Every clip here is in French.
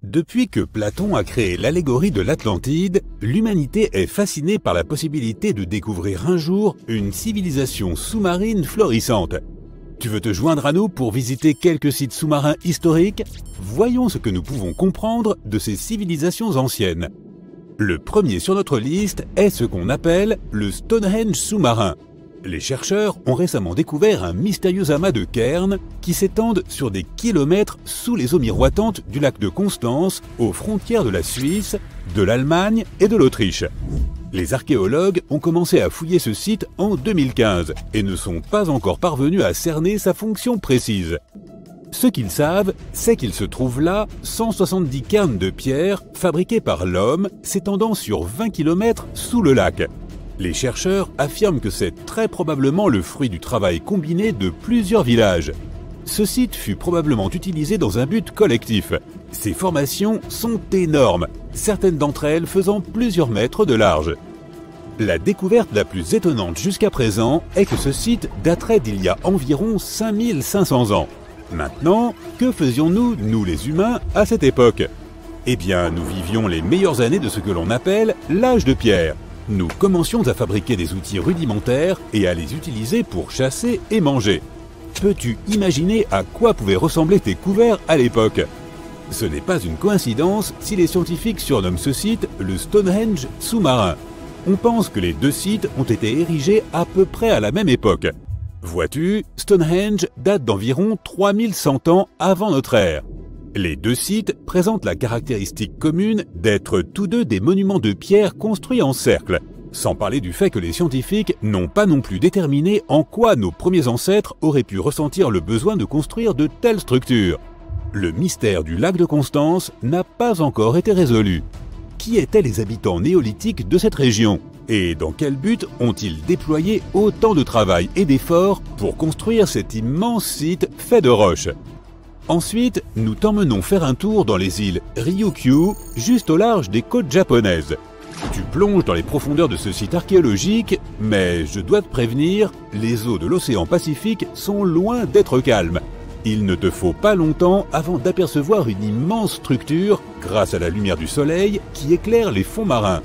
Depuis que Platon a créé l'allégorie de l'Atlantide, l'humanité est fascinée par la possibilité de découvrir un jour une civilisation sous-marine florissante. Tu veux te joindre à nous pour visiter quelques sites sous-marins historiques? Voyons ce que nous pouvons comprendre de ces civilisations anciennes. Le premier sur notre liste est ce qu'on appelle le Stonehenge sous-marin. Les chercheurs ont récemment découvert un mystérieux amas de cairns qui s'étendent sur des kilomètres sous les eaux miroitantes du lac de Constance, aux frontières de la Suisse, de l'Allemagne et de l'Autriche. Les archéologues ont commencé à fouiller ce site en 2015 et ne sont pas encore parvenus à cerner sa fonction précise. Ce qu'ils savent, c'est qu'il se trouve là 170 cairns de pierre fabriqués par l'homme s'étendant sur 20 km sous le lac. Les chercheurs affirment que c'est très probablement le fruit du travail combiné de plusieurs villages. Ce site fut probablement utilisé dans un but collectif. Ces formations sont énormes, certaines d'entre elles faisant plusieurs mètres de large. La découverte la plus étonnante jusqu'à présent est que ce site daterait d'il y a environ 5500 ans. Maintenant, que faisions-nous, nous les humains, à cette époque? Eh bien, nous vivions les meilleures années de ce que l'on appelle l'âge de pierre. Nous commencions à fabriquer des outils rudimentaires et à les utiliser pour chasser et manger. Peux-tu imaginer à quoi pouvaient ressembler tes couverts à l'époque? Ce n'est pas une coïncidence si les scientifiques surnomment ce site le Stonehenge sous-marin. On pense que les deux sites ont été érigés à peu près à la même époque. Vois-tu, Stonehenge date d'environ 3100 ans avant notre ère. Les deux sites présentent la caractéristique commune d'être tous deux des monuments de pierre construits en cercle, sans parler du fait que les scientifiques n'ont pas non plus déterminé en quoi nos premiers ancêtres auraient pu ressentir le besoin de construire de telles structures. Le mystère du lac de Constance n'a pas encore été résolu. Qui étaient les habitants néolithiques de cette région? Et dans quel but ont-ils déployé autant de travail et d'efforts pour construire cet immense site fait de roches? Ensuite, nous t'emmenons faire un tour dans les îles Ryukyu, juste au large des côtes japonaises. Tu plonges dans les profondeurs de ce site archéologique, mais je dois te prévenir, les eaux de l'océan Pacifique sont loin d'être calmes. Il ne te faut pas longtemps avant d'apercevoir une immense structure, grâce à la lumière du soleil, qui éclaire les fonds marins.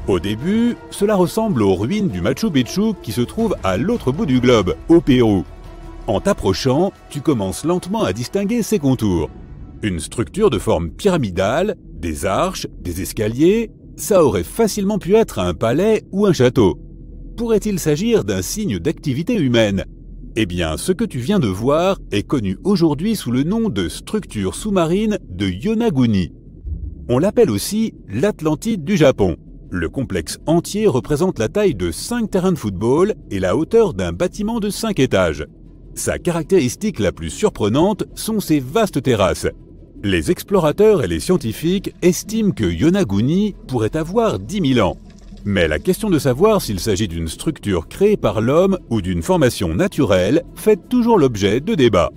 Au début, cela ressemble aux ruines du Machu Picchu qui se trouve à l'autre bout du globe, au Pérou. En t'approchant, tu commences lentement à distinguer ses contours. Une structure de forme pyramidale, des arches, des escaliers, ça aurait facilement pu être un palais ou un château. Pourrait-il s'agir d'un signe d'activité humaine? Eh bien, ce que tu viens de voir est connu aujourd'hui sous le nom de structure sous-marine de Yonaguni. On l'appelle aussi l'Atlantide du Japon. Le complexe entier représente la taille de 5 terrains de football et la hauteur d'un bâtiment de 5 étages. Sa caractéristique la plus surprenante sont ses vastes terrasses. Les explorateurs et les scientifiques estiment que Yonaguni pourrait avoir 10 000 ans. Mais la question de savoir s'il s'agit d'une structure créée par l'homme ou d'une formation naturelle fait toujours l'objet de débats.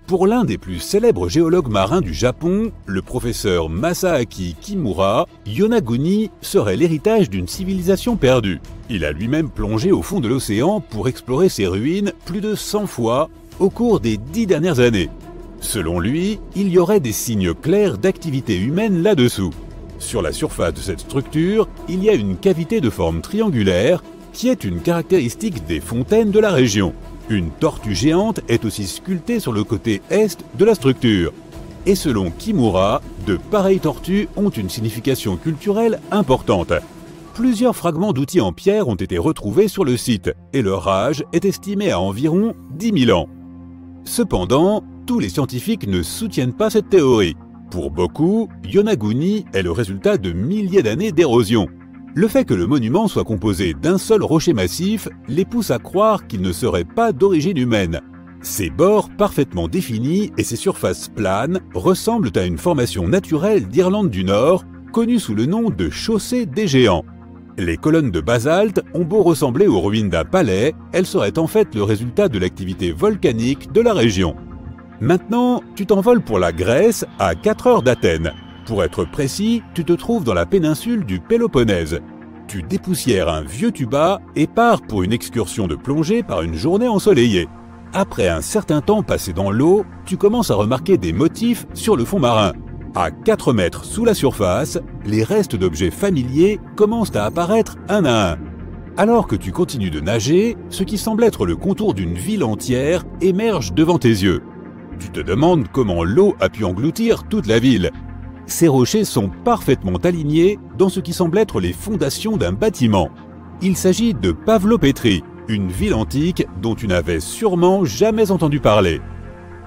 Pour l'un des plus célèbres géologues marins du Japon, le professeur Masaaki Kimura, Yonaguni serait l'héritage d'une civilisation perdue. Il a lui-même plongé au fond de l'océan pour explorer ses ruines plus de 100 fois au cours des 10 dernières années. Selon lui, il y aurait des signes clairs d'activité humaine là-dessous. Sur la surface de cette structure, il y a une cavité de forme triangulaire qui est une caractéristique des fontaines de la région. Une tortue géante est aussi sculptée sur le côté est de la structure. Et selon Kimura, de pareilles tortues ont une signification culturelle importante. Plusieurs fragments d'outils en pierre ont été retrouvés sur le site et leur âge est estimé à environ 10 000 ans. Cependant, tous les scientifiques ne soutiennent pas cette théorie. Pour beaucoup, Yonaguni est le résultat de milliers d'années d'érosion. Le fait que le monument soit composé d'un seul rocher massif les pousse à croire qu'il ne serait pas d'origine humaine. Ses bords parfaitement définis et ses surfaces planes ressemblent à une formation naturelle d'Irlande du Nord, connue sous le nom de chaussée des géants. Les colonnes de basalte ont beau ressembler aux ruines d'un palais, elles seraient en fait le résultat de l'activité volcanique de la région. Maintenant, tu t'envoles pour la Grèce à 4 heures d'Athènes. Pour être précis, tu te trouves dans la péninsule du Péloponnèse. Tu dépoussières un vieux tuba et pars pour une excursion de plongée par une journée ensoleillée. Après un certain temps passé dans l'eau, tu commences à remarquer des motifs sur le fond marin. À 4 mètres sous la surface, les restes d'objets familiers commencent à apparaître un à un. Alors que tu continues de nager, ce qui semble être le contour d'une ville entière émerge devant tes yeux. Tu te demandes comment l'eau a pu engloutir toute la ville. Ces rochers sont parfaitement alignés dans ce qui semble être les fondations d'un bâtiment. Il s'agit de Pavlopétrie, une ville antique dont tu n'avais sûrement jamais entendu parler.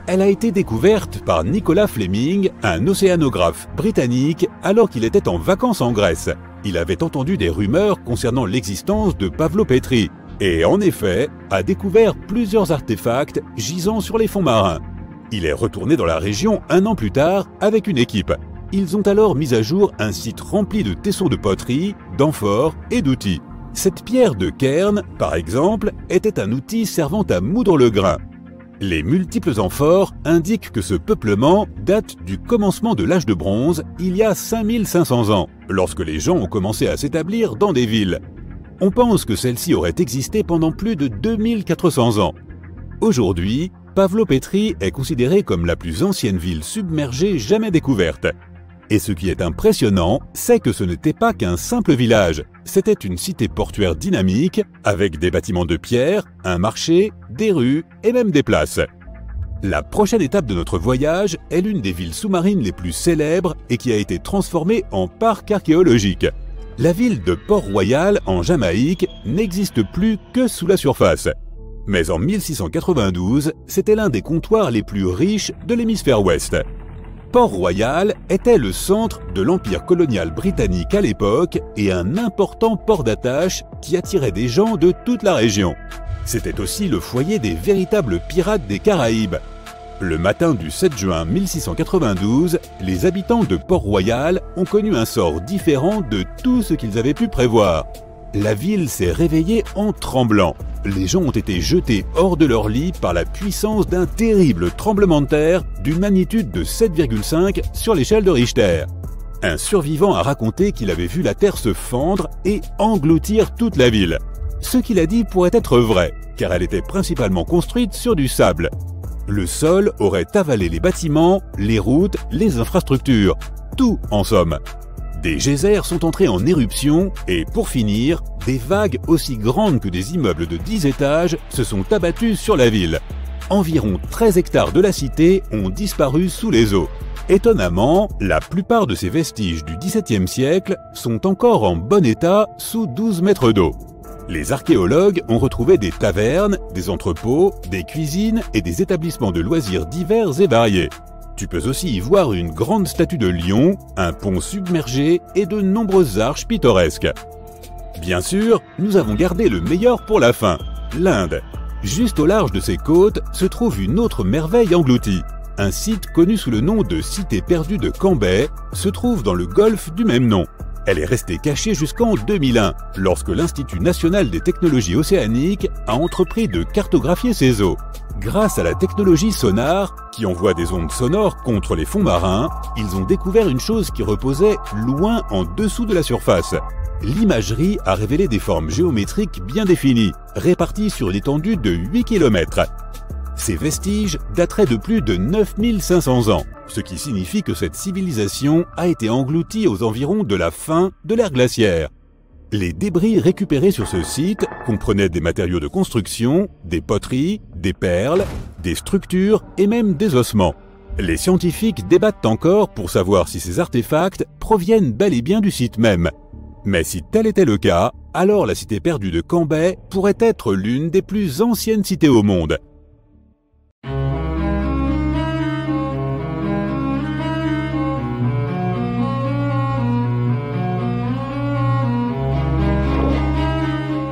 Elle a été découverte par Nicolas Fleming, un océanographe britannique, alors qu'il était en vacances en Grèce. Il avait entendu des rumeurs concernant l'existence de Pavlopétrie et, en effet, a découvert plusieurs artefacts gisant sur les fonds marins. Il est retourné dans la région 1 an plus tard avec une équipe. Ils ont alors mis à jour un site rempli de tessons de poterie, d'amphores et d'outils. Cette pierre de cairn, par exemple, était un outil servant à moudre le grain. Les multiples amphores indiquent que ce peuplement date du commencement de l'âge de bronze, il y a 5500 ans, lorsque les gens ont commencé à s'établir dans des villes. On pense que celle-ci aurait existé pendant plus de 2400 ans. Aujourd'hui, Pavlopétrie est considérée comme la plus ancienne ville submergée jamais découverte. Et ce qui est impressionnant, c'est que ce n'était pas qu'un simple village. C'était une cité portuaire dynamique, avec des bâtiments de pierre, un marché, des rues et même des places. La prochaine étape de notre voyage est l'une des villes sous-marines les plus célèbres et qui a été transformée en parc archéologique. La ville de Port-Royal, en Jamaïque, n'existe plus que sous la surface. Mais en 1692, c'était l'un des comptoirs les plus riches de l'hémisphère ouest. Port-Royal était le centre de l'empire colonial britannique à l'époque et un important port d'attache qui attirait des gens de toute la région. C'était aussi le foyer des véritables pirates des Caraïbes. Le matin du 7 juin 1692, les habitants de Port-Royal ont connu un sort différent de tout ce qu'ils avaient pu prévoir. La ville s'est réveillée en tremblant. Les gens ont été jetés hors de leur lit par la puissance d'un terrible tremblement de terre d'une magnitude de 7,5 sur l'échelle de Richter. Un survivant a raconté qu'il avait vu la terre se fendre et engloutir toute la ville. Ce qu'il a dit pourrait être vrai, car elle était principalement construite sur du sable. Le sol aurait avalé les bâtiments, les routes, les infrastructures, tout en somme. Des geysers sont entrés en éruption et, pour finir, des vagues aussi grandes que des immeubles de 10 étages se sont abattus sur la ville. Environ 13 hectares de la cité ont disparu sous les eaux. Étonnamment, la plupart de ces vestiges du XVIIe siècle sont encore en bon état sous 12 mètres d'eau. Les archéologues ont retrouvé des tavernes, des entrepôts, des cuisines et des établissements de loisirs divers et variés. Tu peux aussi y voir une grande statue de lion, un pont submergé et de nombreuses arches pittoresques. Bien sûr, nous avons gardé le meilleur pour la fin, l'Inde. Juste au large de ses côtes se trouve une autre merveille engloutie. Un site connu sous le nom de Cité perdue de Cambay se trouve dans le golfe du même nom. Elle est restée cachée jusqu'en 2001, lorsque l'Institut national des technologies océaniques a entrepris de cartographier ses eaux. Grâce à la technologie sonar, qui envoie des ondes sonores contre les fonds marins, ils ont découvert une chose qui reposait loin en dessous de la surface. L'imagerie a révélé des formes géométriques bien définies, réparties sur une étendue de 8 km. Ces vestiges dateraient de plus de 9500 ans, ce qui signifie que cette civilisation a été engloutie aux environs de la fin de l'ère glaciaire. Les débris récupérés sur ce site comprenaient des matériaux de construction, des poteries, des perles, des structures et même des ossements. Les scientifiques débattent encore pour savoir si ces artefacts proviennent bel et bien du site même. Mais si tel était le cas, alors la cité perdue de Cambay pourrait être l'une des plus anciennes cités au monde.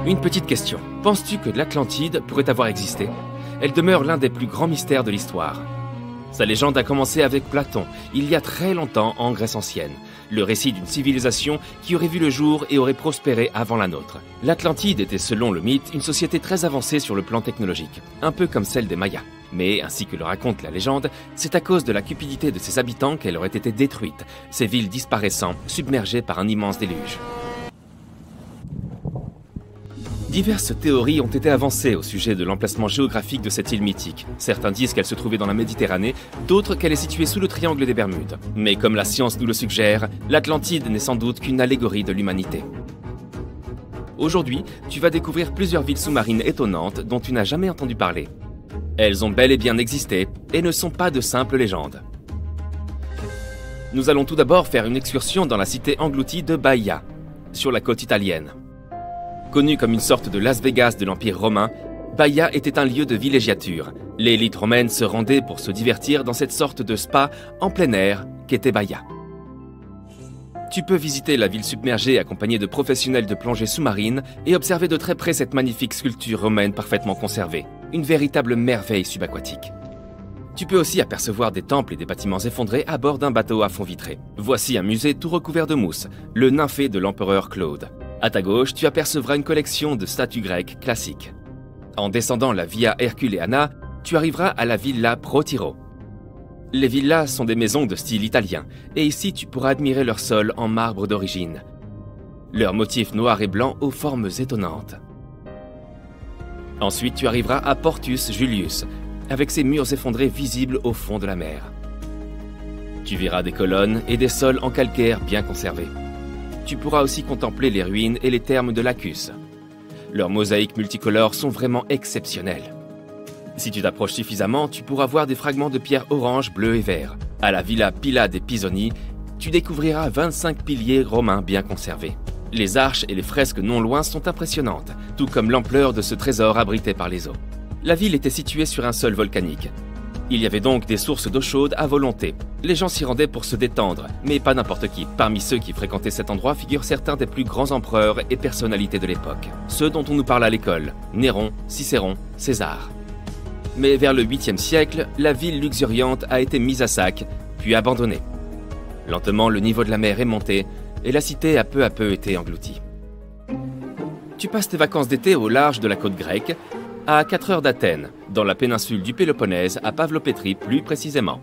Une petite question. Penses-tu que l'Atlantide pourrait avoir existé? Elle demeure l'un des plus grands mystères de l'histoire. Sa légende a commencé avec Platon, il y a très longtemps en Grèce ancienne. Le récit d'une civilisation qui aurait vu le jour et aurait prospéré avant la nôtre. L'Atlantide était, selon le mythe, une société très avancée sur le plan technologique, un peu comme celle des Mayas. Mais, ainsi que le raconte la légende, c'est à cause de la cupidité de ses habitants qu'elle aurait été détruite, ses villes disparaissant, submergées par un immense déluge. Diverses théories ont été avancées au sujet de l'emplacement géographique de cette île mythique. Certains disent qu'elle se trouvait dans la Méditerranée, d'autres qu'elle est située sous le triangle des Bermudes. Mais comme la science nous le suggère, l'Atlantide n'est sans doute qu'une allégorie de l'humanité. Aujourd'hui, tu vas découvrir plusieurs villes sous-marines étonnantes dont tu n'as jamais entendu parler. Elles ont bel et bien existé et ne sont pas de simples légendes. Nous allons tout d'abord faire une excursion dans la cité engloutie de Baïa, sur la côte italienne. Connue comme une sorte de Las Vegas de l'Empire romain, Baïa était un lieu de villégiature. L'élite romaine se rendait pour se divertir dans cette sorte de spa en plein air qu'était Baïa. Tu peux visiter la ville submergée accompagnée de professionnels de plongée sous-marine et observer de très près cette magnifique sculpture romaine parfaitement conservée, une véritable merveille subaquatique. Tu peux aussi apercevoir des temples et des bâtiments effondrés à bord d'un bateau à fond vitré. Voici un musée tout recouvert de mousse, le nymphée de l'empereur Claude. À ta gauche, tu apercevras une collection de statues grecques classiques. En descendant la Via Herculeana, tu arriveras à la Villa Pro Tiro. Les villas sont des maisons de style italien, et ici tu pourras admirer leur sol en marbre d'origine. Leurs motifs noirs et blancs aux formes étonnantes. Ensuite, tu arriveras à Portus Julius, avec ses murs effondrés visibles au fond de la mer. Tu verras des colonnes et des sols en calcaire bien conservés. Tu pourras aussi contempler les ruines et les thermes de Lacus. Leurs mosaïques multicolores sont vraiment exceptionnelles. Si tu t'approches suffisamment, tu pourras voir des fragments de pierre orange, bleu et vert. À la Villa Pilla dei Pisoni, tu découvriras 25 piliers romains bien conservés. Les arches et les fresques non loin sont impressionnantes, tout comme l'ampleur de ce trésor abrité par les eaux. La ville était située sur un sol volcanique. Il y avait donc des sources d'eau chaude à volonté. Les gens s'y rendaient pour se détendre, mais pas n'importe qui. Parmi ceux qui fréquentaient cet endroit figurent certains des plus grands empereurs et personnalités de l'époque. Ceux dont on nous parle à l'école, Néron, Cicéron, César. Mais vers le 8e siècle, la ville luxuriante a été mise à sac, puis abandonnée. Lentement, le niveau de la mer est monté, et la cité a peu à peu été engloutie. Tu passes tes vacances d'été au large de la côte grecque, à 4 heures d'Athènes, dans la péninsule du Péloponnèse, à Pavlopétrie plus précisément.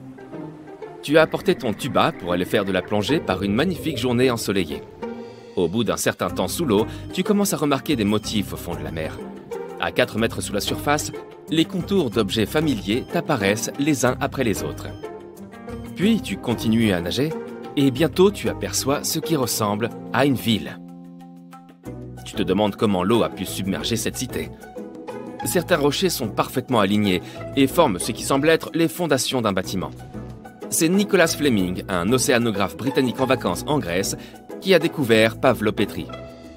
Tu as apporté ton tuba pour aller faire de la plongée par une magnifique journée ensoleillée. Au bout d'un certain temps sous l'eau, tu commences à remarquer des motifs au fond de la mer. À 4 mètres sous la surface, les contours d'objets familiers t'apparaissent les uns après les autres. Puis tu continues à nager, et bientôt tu aperçois ce qui ressemble à une ville. Tu te demandes comment l'eau a pu submerger cette cité. Certains rochers sont parfaitement alignés et forment ce qui semble être les fondations d'un bâtiment. C'est Nicholas Fleming, un océanographe britannique en vacances en Grèce, qui a découvert Pavlopétrie.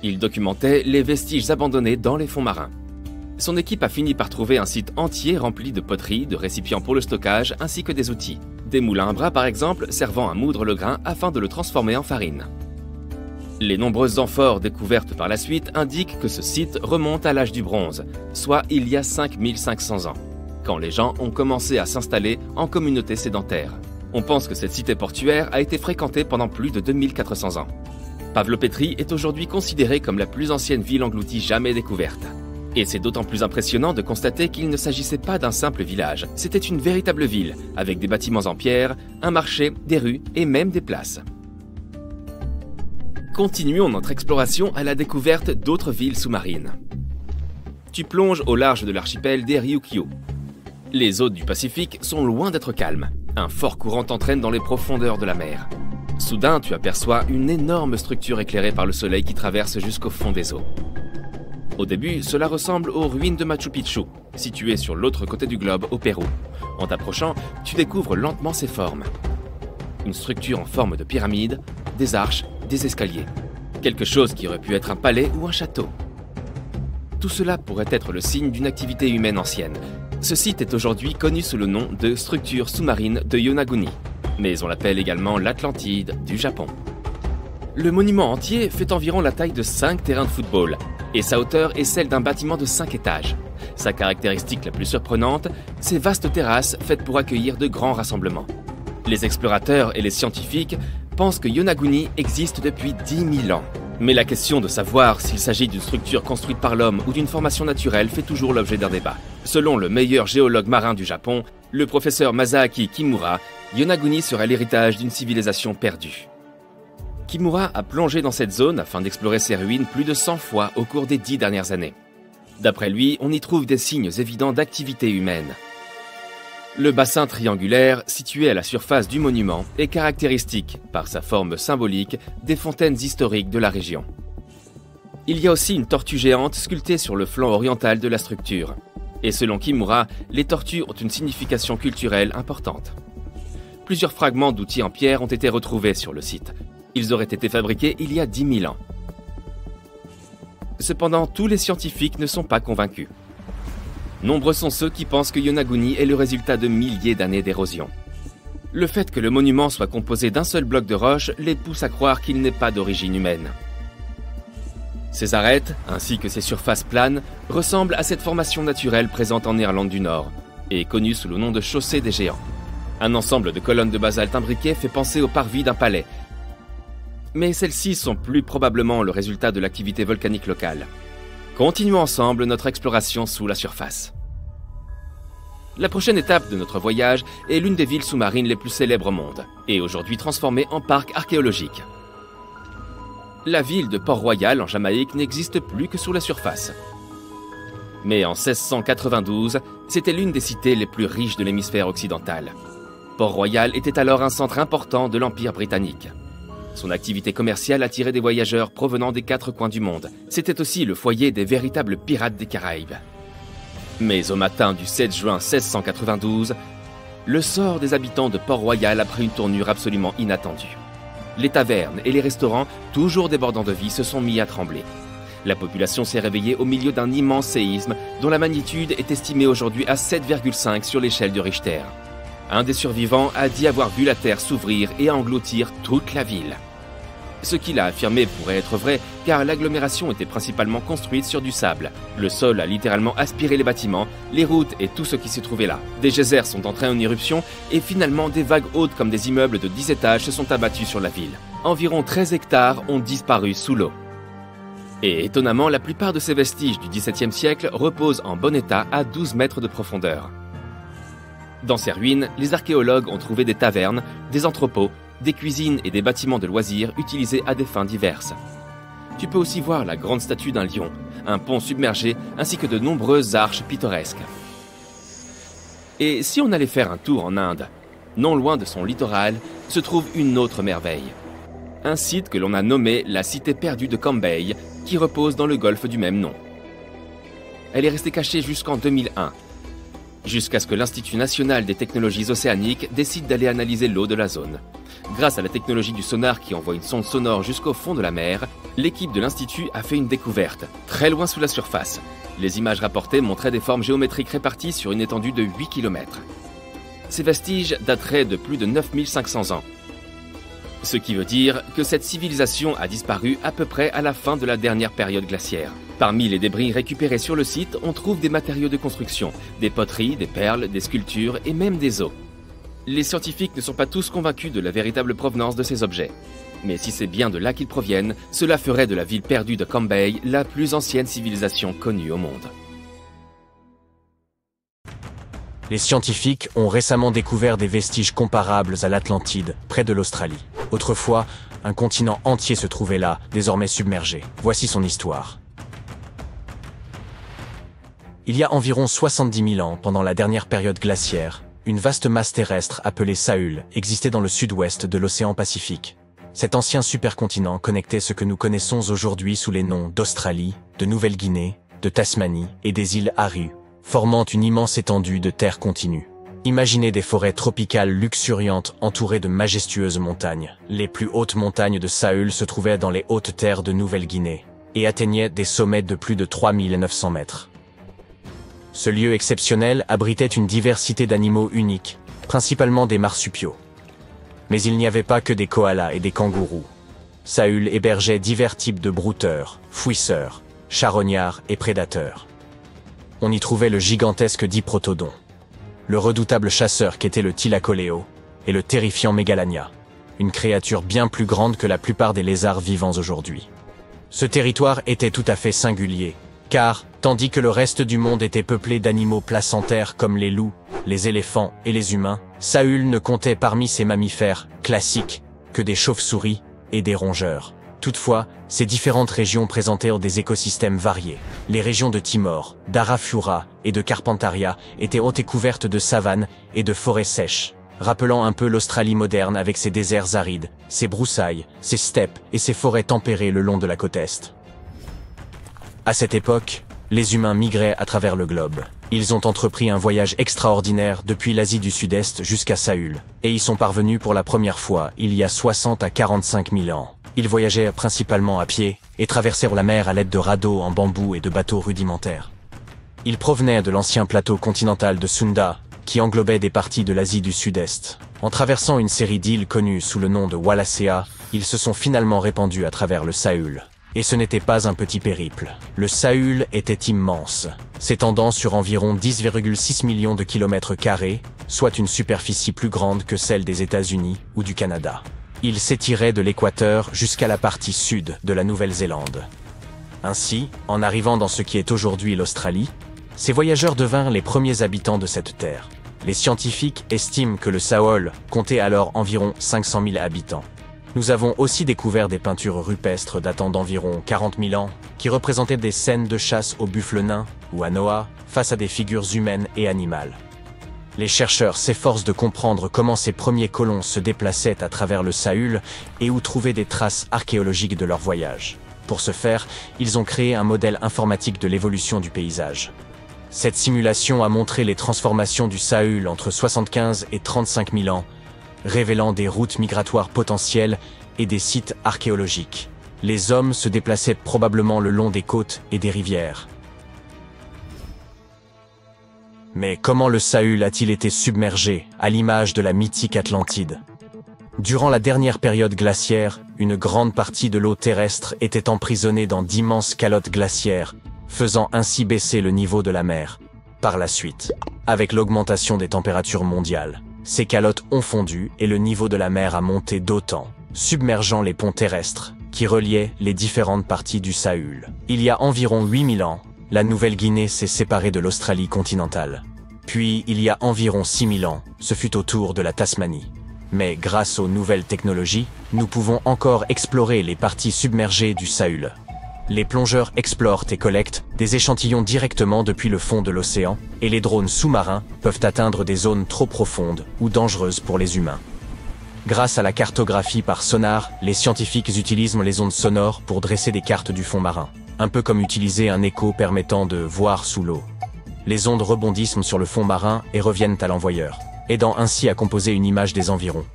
Il documentait les vestiges abandonnés dans les fonds marins. Son équipe a fini par trouver un site entier rempli de poteries, de récipients pour le stockage, ainsi que des outils. Des moulins à bras par exemple, servant à moudre le grain afin de le transformer en farine. Les nombreuses amphores découvertes par la suite indiquent que ce site remonte à l'âge du bronze, soit il y a 5500 ans, quand les gens ont commencé à s'installer en communauté sédentaire. On pense que cette cité portuaire a été fréquentée pendant plus de 2400 ans. Pavlopétrie est aujourd'hui considérée comme la plus ancienne ville engloutie jamais découverte. Et c'est d'autant plus impressionnant de constater qu'il ne s'agissait pas d'un simple village, c'était une véritable ville, avec des bâtiments en pierre, un marché, des rues et même des places. Continuons notre exploration à la découverte d'autres villes sous-marines. Tu plonges au large de l'archipel des Ryukyu. Les eaux du Pacifique sont loin d'être calmes. Un fort courant t'entraîne dans les profondeurs de la mer. Soudain, tu aperçois une énorme structure éclairée par le soleil qui traverse jusqu'au fond des eaux. Au début, cela ressemble aux ruines de Machu Picchu, situées sur l'autre côté du globe, au Pérou. En t'approchant, tu découvres lentement ses formes. Une structure en forme de pyramide, des arches, des escaliers. Quelque chose qui aurait pu être un palais ou un château. Tout cela pourrait être le signe d'une activité humaine ancienne. Ce site est aujourd'hui connu sous le nom de structure sous-marine de Yonaguni, mais on l'appelle également l'Atlantide du Japon. Le monument entier fait environ la taille de 5 terrains de football, et sa hauteur est celle d'un bâtiment de 5 étages. Sa caractéristique la plus surprenante, ces vastes terrasses faites pour accueillir de grands rassemblements. Les explorateurs et les scientifiques pensent que Yonaguni existe depuis 10 000 ans. Mais la question de savoir s'il s'agit d'une structure construite par l'homme ou d'une formation naturelle fait toujours l'objet d'un débat. Selon le meilleur géologue marin du Japon, le professeur Masaaki Kimura, Yonaguni serait l'héritage d'une civilisation perdue. Kimura a plongé dans cette zone afin d'explorer ses ruines plus de 100 fois au cours des 10 dernières années. D'après lui, on y trouve des signes évidents d'activité humaine. Le bassin triangulaire, situé à la surface du monument, est caractéristique, par sa forme symbolique, des fontaines historiques de la région. Il y a aussi une tortue géante sculptée sur le flanc oriental de la structure. Et selon Kimura, les tortues ont une signification culturelle importante. Plusieurs fragments d'outils en pierre ont été retrouvés sur le site. Ils auraient été fabriqués il y a 10 000 ans. Cependant, tous les scientifiques ne sont pas convaincus. Nombreux sont ceux qui pensent que Yonaguni est le résultat de milliers d'années d'érosion. Le fait que le monument soit composé d'un seul bloc de roche les pousse à croire qu'il n'est pas d'origine humaine. Ces arêtes, ainsi que ses surfaces planes, ressemblent à cette formation naturelle présente en Irlande du Nord, et connue sous le nom de chaussée des géants. Un ensemble de colonnes de basalte imbriquées fait penser au parvis d'un palais. Mais celles-ci sont plus probablement le résultat de l'activité volcanique locale. Continuons ensemble notre exploration sous la surface. La prochaine étape de notre voyage est l'une des villes sous-marines les plus célèbres au monde, et aujourd'hui transformée en parc archéologique. La ville de Port-Royal en Jamaïque n'existe plus que sous la surface. Mais en 1692, c'était l'une des cités les plus riches de l'hémisphère occidental. Port-Royal était alors un centre important de l'Empire britannique. Son activité commerciale attirait des voyageurs provenant des 4 coins du monde. C'était aussi le foyer des véritables pirates des Caraïbes. Mais au matin du 7 juin 1692, le sort des habitants de Port-Royal a pris une tournure absolument inattendue. Les tavernes et les restaurants, toujours débordants de vie, se sont mis à trembler. La population s'est réveillée au milieu d'un immense séisme dont la magnitude est estimée aujourd'hui à 7,5 sur l'échelle de Richter. Un des survivants a dit avoir vu la terre s'ouvrir et engloutir toute la ville. Ce qu'il a affirmé pourrait être vrai, car l'agglomération était principalement construite sur du sable. Le sol a littéralement aspiré les bâtiments, les routes et tout ce qui s'y trouvait là. Des geysers sont entrés en éruption et finalement des vagues hautes comme des immeubles de 10 étages se sont abattus sur la ville. Environ 13 hectares ont disparu sous l'eau. Et étonnamment, la plupart de ces vestiges du XVIIe siècle reposent en bon état à 12 mètres de profondeur. Dans ces ruines, les archéologues ont trouvé des tavernes, des entrepôts, des cuisines et des bâtiments de loisirs utilisés à des fins diverses. Tu peux aussi voir la grande statue d'un lion, un pont submergé ainsi que de nombreuses arches pittoresques. Et si on allait faire un tour en Inde, non loin de son littoral, se trouve une autre merveille. Un site que l'on a nommé la cité perdue de Cambay, qui repose dans le golfe du même nom. Elle est restée cachée jusqu'en 2001, jusqu'à ce que l'Institut national des technologies océaniques décide d'aller analyser l'eau de la zone. Grâce à la technologie du sonar qui envoie une sonde sonore jusqu'au fond de la mer, l'équipe de l'Institut a fait une découverte, très loin sous la surface. Les images rapportées montraient des formes géométriques réparties sur une étendue de 8 km. Ces vestiges dateraient de plus de 9500 ans. Ce qui veut dire que cette civilisation a disparu à peu près à la fin de la dernière période glaciaire. Parmi les débris récupérés sur le site, on trouve des matériaux de construction, des poteries, des perles, des sculptures et même des os. Les scientifiques ne sont pas tous convaincus de la véritable provenance de ces objets. Mais si c'est bien de là qu'ils proviennent, cela ferait de la ville perdue de Cambay la plus ancienne civilisation connue au monde. Les scientifiques ont récemment découvert des vestiges comparables à l'Atlantide, près de l'Australie. Autrefois, un continent entier se trouvait là, désormais submergé. Voici son histoire. Il y a environ 70 000 ans, pendant la dernière période glaciaire, une vaste masse terrestre appelée Saül existait dans le sud-ouest de l'océan Pacifique. Cet ancien supercontinent connectait ce que nous connaissons aujourd'hui sous les noms d'Australie, de Nouvelle-Guinée, de Tasmanie et des îles Aru, formant une immense étendue de terre continue. Imaginez des forêts tropicales luxuriantes entourées de majestueuses montagnes. Les plus hautes montagnes de Saül se trouvaient dans les hautes terres de Nouvelle-Guinée et atteignaient des sommets de plus de 3900 mètres. Ce lieu exceptionnel abritait une diversité d'animaux uniques, principalement des marsupiaux. Mais il n'y avait pas que des koalas et des kangourous. Saül hébergeait divers types de brouteurs, fouisseurs, charognards et prédateurs. On y trouvait le gigantesque diprotodon, le redoutable chasseur qu'était le thylacoleo, et le terrifiant mégalania, une créature bien plus grande que la plupart des lézards vivants aujourd'hui. Ce territoire était tout à fait singulier, car, tandis que le reste du monde était peuplé d'animaux placentaires comme les loups, les éléphants et les humains, Saül ne comptait parmi ses mammifères classiques que des chauves-souris et des rongeurs. Toutefois, ces différentes régions présentèrent des écosystèmes variés. Les régions de Timor, d'Arafura et de Carpentaria étaient hautes et couvertes de savanes et de forêts sèches, rappelant un peu l'Australie moderne avec ses déserts arides, ses broussailles, ses steppes et ses forêts tempérées le long de la côte est. À cette époque, les humains migraient à travers le globe. Ils ont entrepris un voyage extraordinaire depuis l'Asie du Sud-Est jusqu'à Saül, et y sont parvenus pour la première fois il y a 60 à 45 000 ans. Ils voyageaient principalement à pied et traversèrent la mer à l'aide de radeaux en bambou et de bateaux rudimentaires. Ils provenaient de l'ancien plateau continental de Sunda, qui englobait des parties de l'Asie du Sud-Est. En traversant une série d'îles connues sous le nom de Wallacea, ils se sont finalement répandus à travers le Saül. Et ce n'était pas un petit périple. Le Saül était immense, s'étendant sur environ 10,6 millions de kilomètres carrés, soit une superficie plus grande que celle des États-Unis ou du Canada. Il s'étirait de l'équateur jusqu'à la partie sud de la Nouvelle-Zélande. Ainsi, en arrivant dans ce qui est aujourd'hui l'Australie, ces voyageurs devinrent les premiers habitants de cette terre. Les scientifiques estiment que le Saül comptait alors environ 500 000 habitants. Nous avons aussi découvert des peintures rupestres datant d'environ 40 000 ans, qui représentaient des scènes de chasse au buffle nain ou à Noah, face à des figures humaines et animales. Les chercheurs s'efforcent de comprendre comment ces premiers colons se déplaçaient à travers le Saül et où trouver des traces archéologiques de leur voyage. Pour ce faire, ils ont créé un modèle informatique de l'évolution du paysage. Cette simulation a montré les transformations du Saül entre 75 et 35 000 ans, révélant des routes migratoires potentielles et des sites archéologiques. Les hommes se déplaçaient probablement le long des côtes et des rivières. Mais comment le Saül a-t-il été submergé, à l'image de la mythique Atlantide? Durant la dernière période glaciaire, une grande partie de l'eau terrestre était emprisonnée dans d'immenses calottes glaciaires, faisant ainsi baisser le niveau de la mer. Par la suite, avec l'augmentation des températures mondiales, ces calottes ont fondu et le niveau de la mer a monté d'autant, submergeant les ponts terrestres qui reliaient les différentes parties du Saül. Il y a environ 8000 ans, la Nouvelle-Guinée s'est séparée de l'Australie continentale. Puis, il y a environ 6000 ans, ce fut au tour de la Tasmanie. Mais grâce aux nouvelles technologies, nous pouvons encore explorer les parties submergées du Saül. Les plongeurs explorent et collectent des échantillons directement depuis le fond de l'océan, et les drones sous-marins peuvent atteindre des zones trop profondes ou dangereuses pour les humains. Grâce à la cartographie par sonar, les scientifiques utilisent les ondes sonores pour dresser des cartes du fond marin, un peu comme utiliser un écho permettant de voir sous l'eau. Les ondes rebondissent sur le fond marin et reviennent à l'envoyeur, aidant ainsi à composer une image des environs.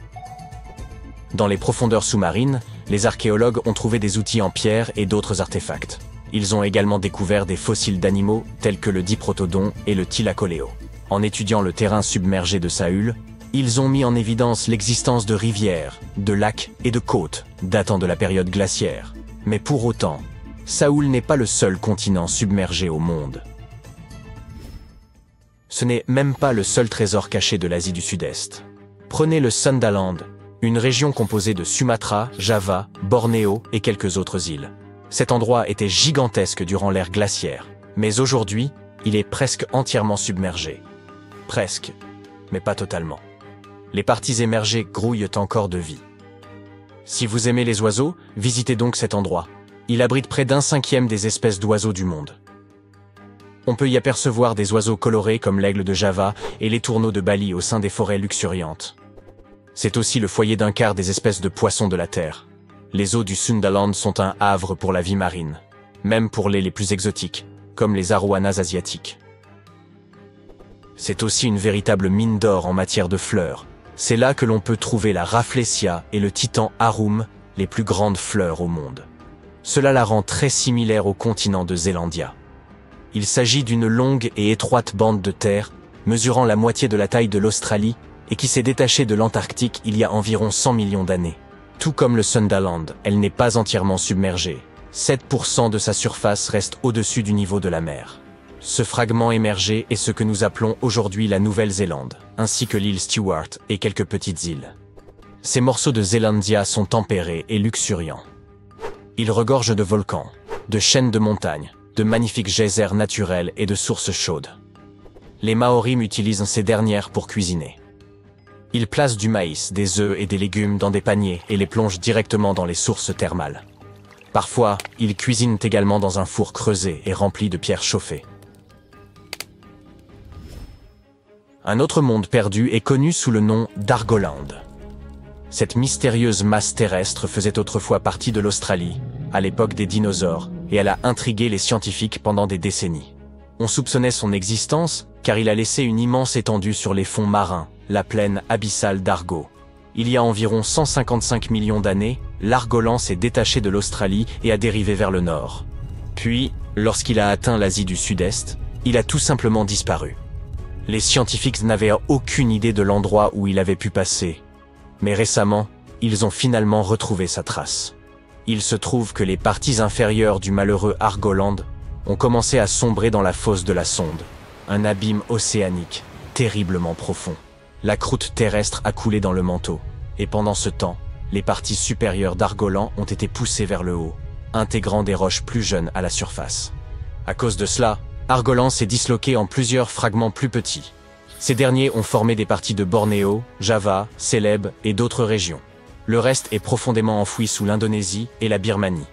Dans les profondeurs sous-marines, les archéologues ont trouvé des outils en pierre et d'autres artefacts. Ils ont également découvert des fossiles d'animaux tels que le diprotodon et le thylacoleo. En étudiant le terrain submergé de Saül, ils ont mis en évidence l'existence de rivières, de lacs et de côtes datant de la période glaciaire. Mais pour autant, Saül n'est pas le seul continent submergé au monde. Ce n'est même pas le seul trésor caché de l'Asie du Sud-Est. Prenez le Sundaland, une région composée de Sumatra, Java, Bornéo et quelques autres îles. Cet endroit était gigantesque durant l'ère glaciaire, mais aujourd'hui, il est presque entièrement submergé. Presque, mais pas totalement. Les parties émergées grouillent encore de vie. Si vous aimez les oiseaux, visitez donc cet endroit. Il abrite près d'1/5 des espèces d'oiseaux du monde. On peut y apercevoir des oiseaux colorés comme l'aigle de Java et les tourneaux de Bali au sein des forêts luxuriantes. C'est aussi le foyer d'un quart des espèces de poissons de la Terre. Les eaux du Sundaland sont un havre pour la vie marine, même pour les plus exotiques, comme les arowanas asiatiques. C'est aussi une véritable mine d'or en matière de fleurs. C'est là que l'on peut trouver la Rafflesia et le titan Arum, les plus grandes fleurs au monde. Cela la rend très similaire au continent de Zélandia. Il s'agit d'une longue et étroite bande de terre, mesurant la moitié de la taille de l'Australie, et qui s'est détachée de l'Antarctique il y a environ 100 millions d'années. Tout comme le Sundaland, elle n'est pas entièrement submergée. 7% de sa surface reste au-dessus du niveau de la mer. Ce fragment émergé est ce que nous appelons aujourd'hui la Nouvelle-Zélande, ainsi que l'île Stewart et quelques petites îles. Ces morceaux de Zélandia sont tempérés et luxuriants. Ils regorgent de volcans, de chaînes de montagnes, de magnifiques geysers naturels et de sources chaudes. Les Maoris utilisent ces dernières pour cuisiner. Ils placent du maïs, des œufs et des légumes dans des paniers et les plongent directement dans les sources thermales. Parfois, ils cuisinent également dans un four creusé et rempli de pierres chauffées. Un autre monde perdu est connu sous le nom d'Argoland. Cette mystérieuse masse terrestre faisait autrefois partie de l'Australie, à l'époque des dinosaures, et elle a intrigué les scientifiques pendant des décennies. On soupçonnait son existence car il a laissé une immense étendue sur les fonds marins, la plaine abyssale d'Argo. Il y a environ 155 millions d'années, l'Argolan s'est détaché de l'Australie et a dérivé vers le nord. Puis, lorsqu'il a atteint l'Asie du Sud-Est, il a tout simplement disparu. Les scientifiques n'avaient aucune idée de l'endroit où il avait pu passer. Mais récemment, ils ont finalement retrouvé sa trace. Il se trouve que les parties inférieures du malheureux Argoland ont commencé à sombrer dans la fosse de la sonde, un abîme océanique terriblement profond. La croûte terrestre a coulé dans le manteau, et pendant ce temps, les parties supérieures d'Argolan ont été poussées vers le haut, intégrant des roches plus jeunes à la surface. À cause de cela, Argolan s'est disloqué en plusieurs fragments plus petits. Ces derniers ont formé des parties de Bornéo, Java, Célèbes et d'autres régions. Le reste est profondément enfoui sous l'Indonésie et la Birmanie.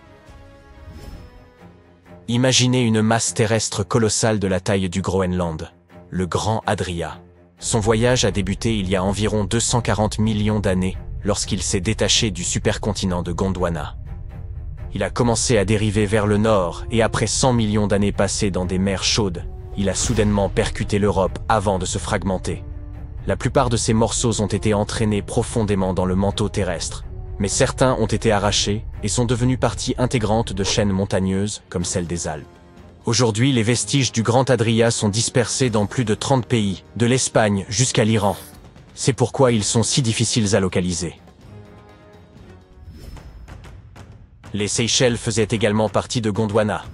Imaginez une masse terrestre colossale de la taille du Groenland, le Grand Adria. Son voyage a débuté il y a environ 240 millions d'années lorsqu'il s'est détaché du supercontinent de Gondwana. Il a commencé à dériver vers le nord et après 100 millions d'années passées dans des mers chaudes, il a soudainement percuté l'Europe avant de se fragmenter. La plupart de ces morceaux ont été entraînés profondément dans le manteau terrestre, mais certains ont été arrachés et sont devenus partie intégrante de chaînes montagneuses comme celle des Alpes. Aujourd'hui, les vestiges du Grand Adria sont dispersés dans plus de 30 pays, de l'Espagne jusqu'à l'Iran. C'est pourquoi ils sont si difficiles à localiser. Les Seychelles faisaient également partie de Gondwana.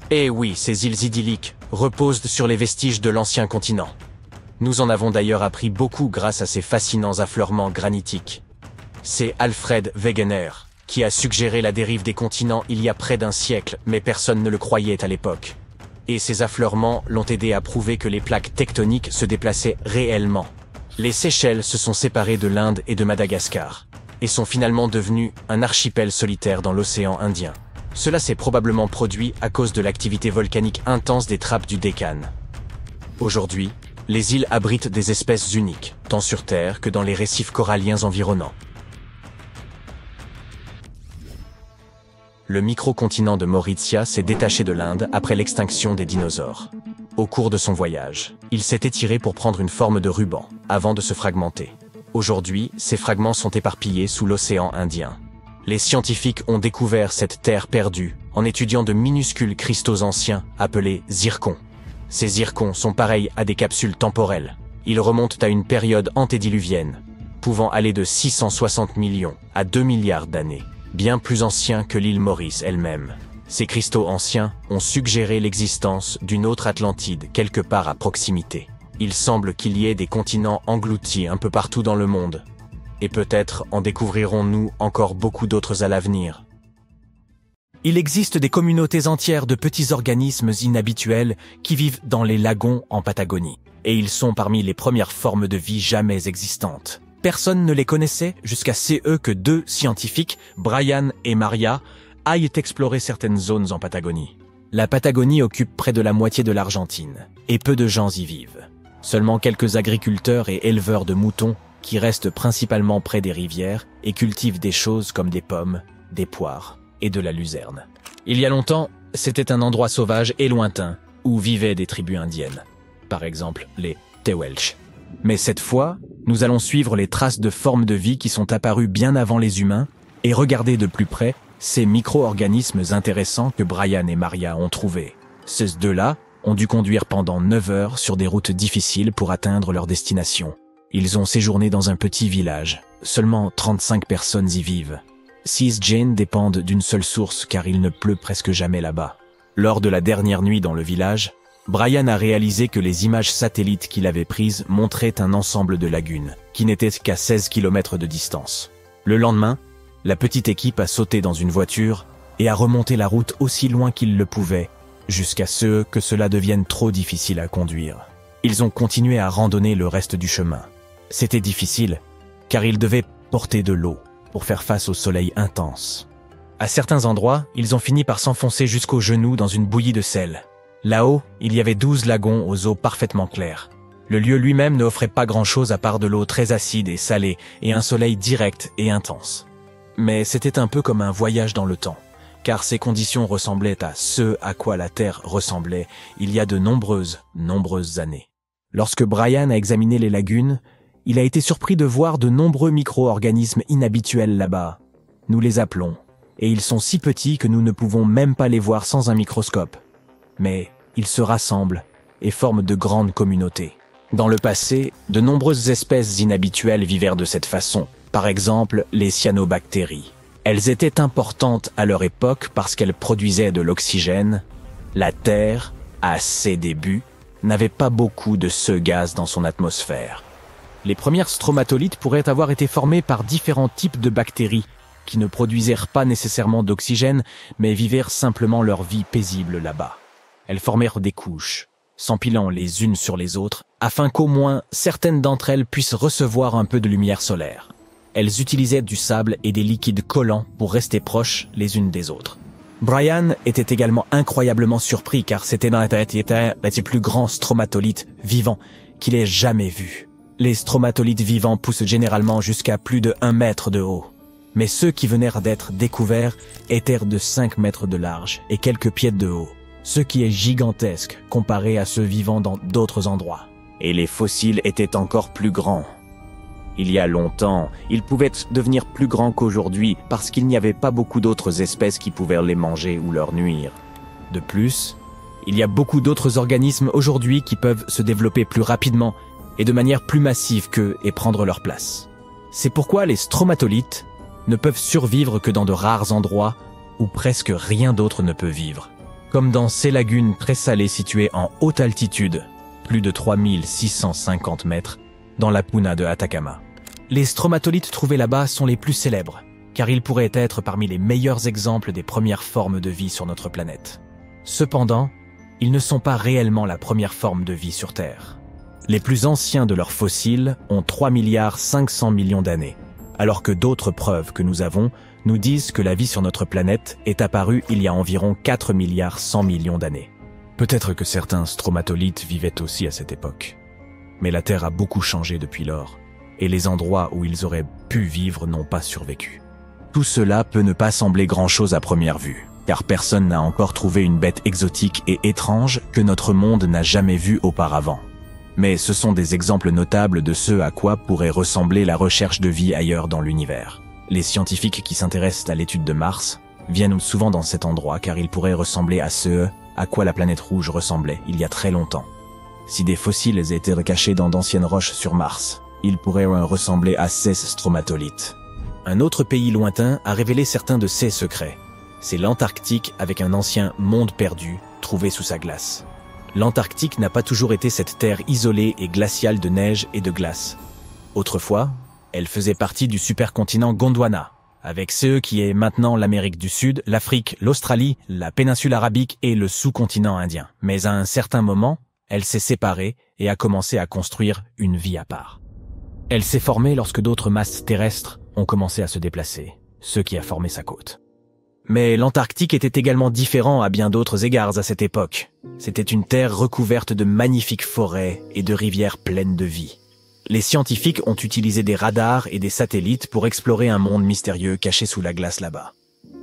Et oui, ces îles idylliques reposent sur les vestiges de l'ancien continent. Nous en avons d'ailleurs appris beaucoup grâce à ces fascinants affleurements granitiques. C'est Alfred Wegener qui a suggéré la dérive des continents il y a près d'un siècle, mais personne ne le croyait à l'époque. Et ces affleurements l'ont aidé à prouver que les plaques tectoniques se déplaçaient réellement. Les Seychelles se sont séparées de l'Inde et de Madagascar, et sont finalement devenus un archipel solitaire dans l'océan Indien. Cela s'est probablement produit à cause de l'activité volcanique intense des trappes du Deccan. Aujourd'hui, les îles abritent des espèces uniques, tant sur Terre que dans les récifs coralliens environnants. Le microcontinent de Mauritia s'est détaché de l'Inde après l'extinction des dinosaures. Au cours de son voyage, il s'est étiré pour prendre une forme de ruban, avant de se fragmenter. Aujourd'hui, ces fragments sont éparpillés sous l'océan Indien. Les scientifiques ont découvert cette terre perdue en étudiant de minuscules cristaux anciens appelés zircons. Ces zircons sont pareils à des capsules temporelles. Ils remontent à une période antédiluvienne, pouvant aller de 660 millions à 2 milliards d'années, bien plus anciens que l'île Maurice elle-même. Ces cristaux anciens ont suggéré l'existence d'une autre Atlantide quelque part à proximité. Il semble qu'il y ait des continents engloutis un peu partout dans le monde. Et peut-être en découvrirons-nous encore beaucoup d'autres à l'avenir. Il existe des communautés entières de petits organismes inhabituels qui vivent dans les lagons en Patagonie. Et ils sont parmi les premières formes de vie jamais existantes. Personne ne les connaissait jusqu'à ce que deux scientifiques, Brian et Maria, aillent explorer certaines zones en Patagonie. La Patagonie occupe près de la moitié de l'Argentine, et peu de gens y vivent. Seulement quelques agriculteurs et éleveurs de moutons qui restent principalement près des rivières et cultivent des choses comme des pommes, des poires et de la luzerne. Il y a longtemps, c'était un endroit sauvage et lointain où vivaient des tribus indiennes, par exemple les Tehuelche. Mais cette fois, nous allons suivre les traces de formes de vie qui sont apparues bien avant les humains et regarder de plus près ces micro-organismes intéressants que Brian et Maria ont trouvés. Ces deux-là ont dû conduire pendant 9 heures sur des routes difficiles pour atteindre leur destination. Ils ont séjourné dans un petit village. Seulement 35 personnes y vivent. 6 Jane dépendent d'une seule source car il ne pleut presque jamais là-bas. Lors de la dernière nuit dans le village, Brian a réalisé que les images satellites qu'il avait prises montraient un ensemble de lagunes, qui n'étaient qu'à 16 km de distance. Le lendemain, la petite équipe a sauté dans une voiture et a remonté la route aussi loin qu'ils le pouvaient, jusqu'à ce que cela devienne trop difficile à conduire. Ils ont continué à randonner le reste du chemin. C'était difficile, car ils devaient porter de l'eau pour faire face au soleil intense. À certains endroits, ils ont fini par s'enfoncer jusqu'aux genoux dans une bouillie de sel. Là-haut, il y avait 12 lagons aux eaux parfaitement claires. Le lieu lui-même ne offrait pas grand-chose à part de l'eau très acide et salée et un soleil direct et intense. Mais c'était un peu comme un voyage dans le temps, car ces conditions ressemblaient à ce à quoi la Terre ressemblait il y a de nombreuses années. Lorsque Brian a examiné les lagunes, il a été surpris de voir de nombreux micro-organismes inhabituels là-bas. Nous les appelons, et ils sont si petits que nous ne pouvons même pas les voir sans un microscope. Mais ils se rassemblent et forment de grandes communautés. Dans le passé, de nombreuses espèces inhabituelles vivaient de cette façon, par exemple les cyanobactéries. Elles étaient importantes à leur époque parce qu'elles produisaient de l'oxygène. La Terre, à ses débuts, n'avait pas beaucoup de ce gaz dans son atmosphère. Les premières stromatolites pourraient avoir été formées par différents types de bactéries qui ne produisirent pas nécessairement d'oxygène, mais vivirent simplement leur vie paisible là-bas. Elles formèrent des couches, s'empilant les unes sur les autres, afin qu'au moins certaines d'entre elles puissent recevoir un peu de lumière solaire. Elles utilisaient du sable et des liquides collants pour rester proches les unes des autres. Brian était également incroyablement surpris car c'était l'un des plus grands stromatolites vivants qu'il ait jamais vus. Les stromatolites vivants poussent généralement jusqu'à plus de 1 mètre de haut. Mais ceux qui venaient d'être découverts étaient de 5 mètres de large et quelques pieds de haut, ce qui est gigantesque comparé à ceux vivant dans d'autres endroits. Et les fossiles étaient encore plus grands. Il y a longtemps, ils pouvaient devenir plus grands qu'aujourd'hui parce qu'il n'y avait pas beaucoup d'autres espèces qui pouvaient les manger ou leur nuire. De plus, il y a beaucoup d'autres organismes aujourd'hui qui peuvent se développer plus rapidement et de manière plus massive qu'eux et prendre leur place. C'est pourquoi les stromatolites ne peuvent survivre que dans de rares endroits où presque rien d'autre ne peut vivre. Comme dans ces lagunes très salées situées en haute altitude, plus de 3650 mètres, dans la puna de Atacama. Les stromatolites trouvés là-bas sont les plus célèbres, car ils pourraient être parmi les meilleurs exemples des premières formes de vie sur notre planète. Cependant, ils ne sont pas réellement la première forme de vie sur Terre. Les plus anciens de leurs fossiles ont 3,5 milliards d'années, alors que d'autres preuves que nous avons nous disent que la vie sur notre planète est apparue il y a environ 4,1 milliards d'années. Peut-être que certains stromatolites vivaient aussi à cette époque. Mais la Terre a beaucoup changé depuis lors, et les endroits où ils auraient pu vivre n'ont pas survécu. Tout cela peut ne pas sembler grand-chose à première vue, car personne n'a encore trouvé une bête exotique et étrange que notre monde n'a jamais vue auparavant. Mais ce sont des exemples notables de ce à quoi pourrait ressembler la recherche de vie ailleurs dans l'univers. Les scientifiques qui s'intéressent à l'étude de Mars viennent souvent dans cet endroit car il pourrait ressembler à ce à quoi la planète rouge ressemblait il y a très longtemps. Si des fossiles étaient cachés dans d'anciennes roches sur Mars, ils pourraient ressembler à ces stromatolites. Un autre pays lointain a révélé certains de ses secrets. C'est l'Antarctique avec un ancien monde perdu trouvé sous sa glace. L'Antarctique n'a pas toujours été cette terre isolée et glaciale de neige et de glace. Autrefois, elle faisait partie du supercontinent Gondwana, avec ce qui est maintenant l'Amérique du Sud, l'Afrique, l'Australie, la péninsule arabique et le sous-continent indien. Mais à un certain moment, elle s'est séparée et a commencé à construire une vie à part. Elle s'est formée lorsque d'autres masses terrestres ont commencé à se déplacer, ce qui a formé sa côte. Mais l'Antarctique était également différent à bien d'autres égards à cette époque. C'était une terre recouverte de magnifiques forêts et de rivières pleines de vie. Les scientifiques ont utilisé des radars et des satellites pour explorer un monde mystérieux caché sous la glace là-bas.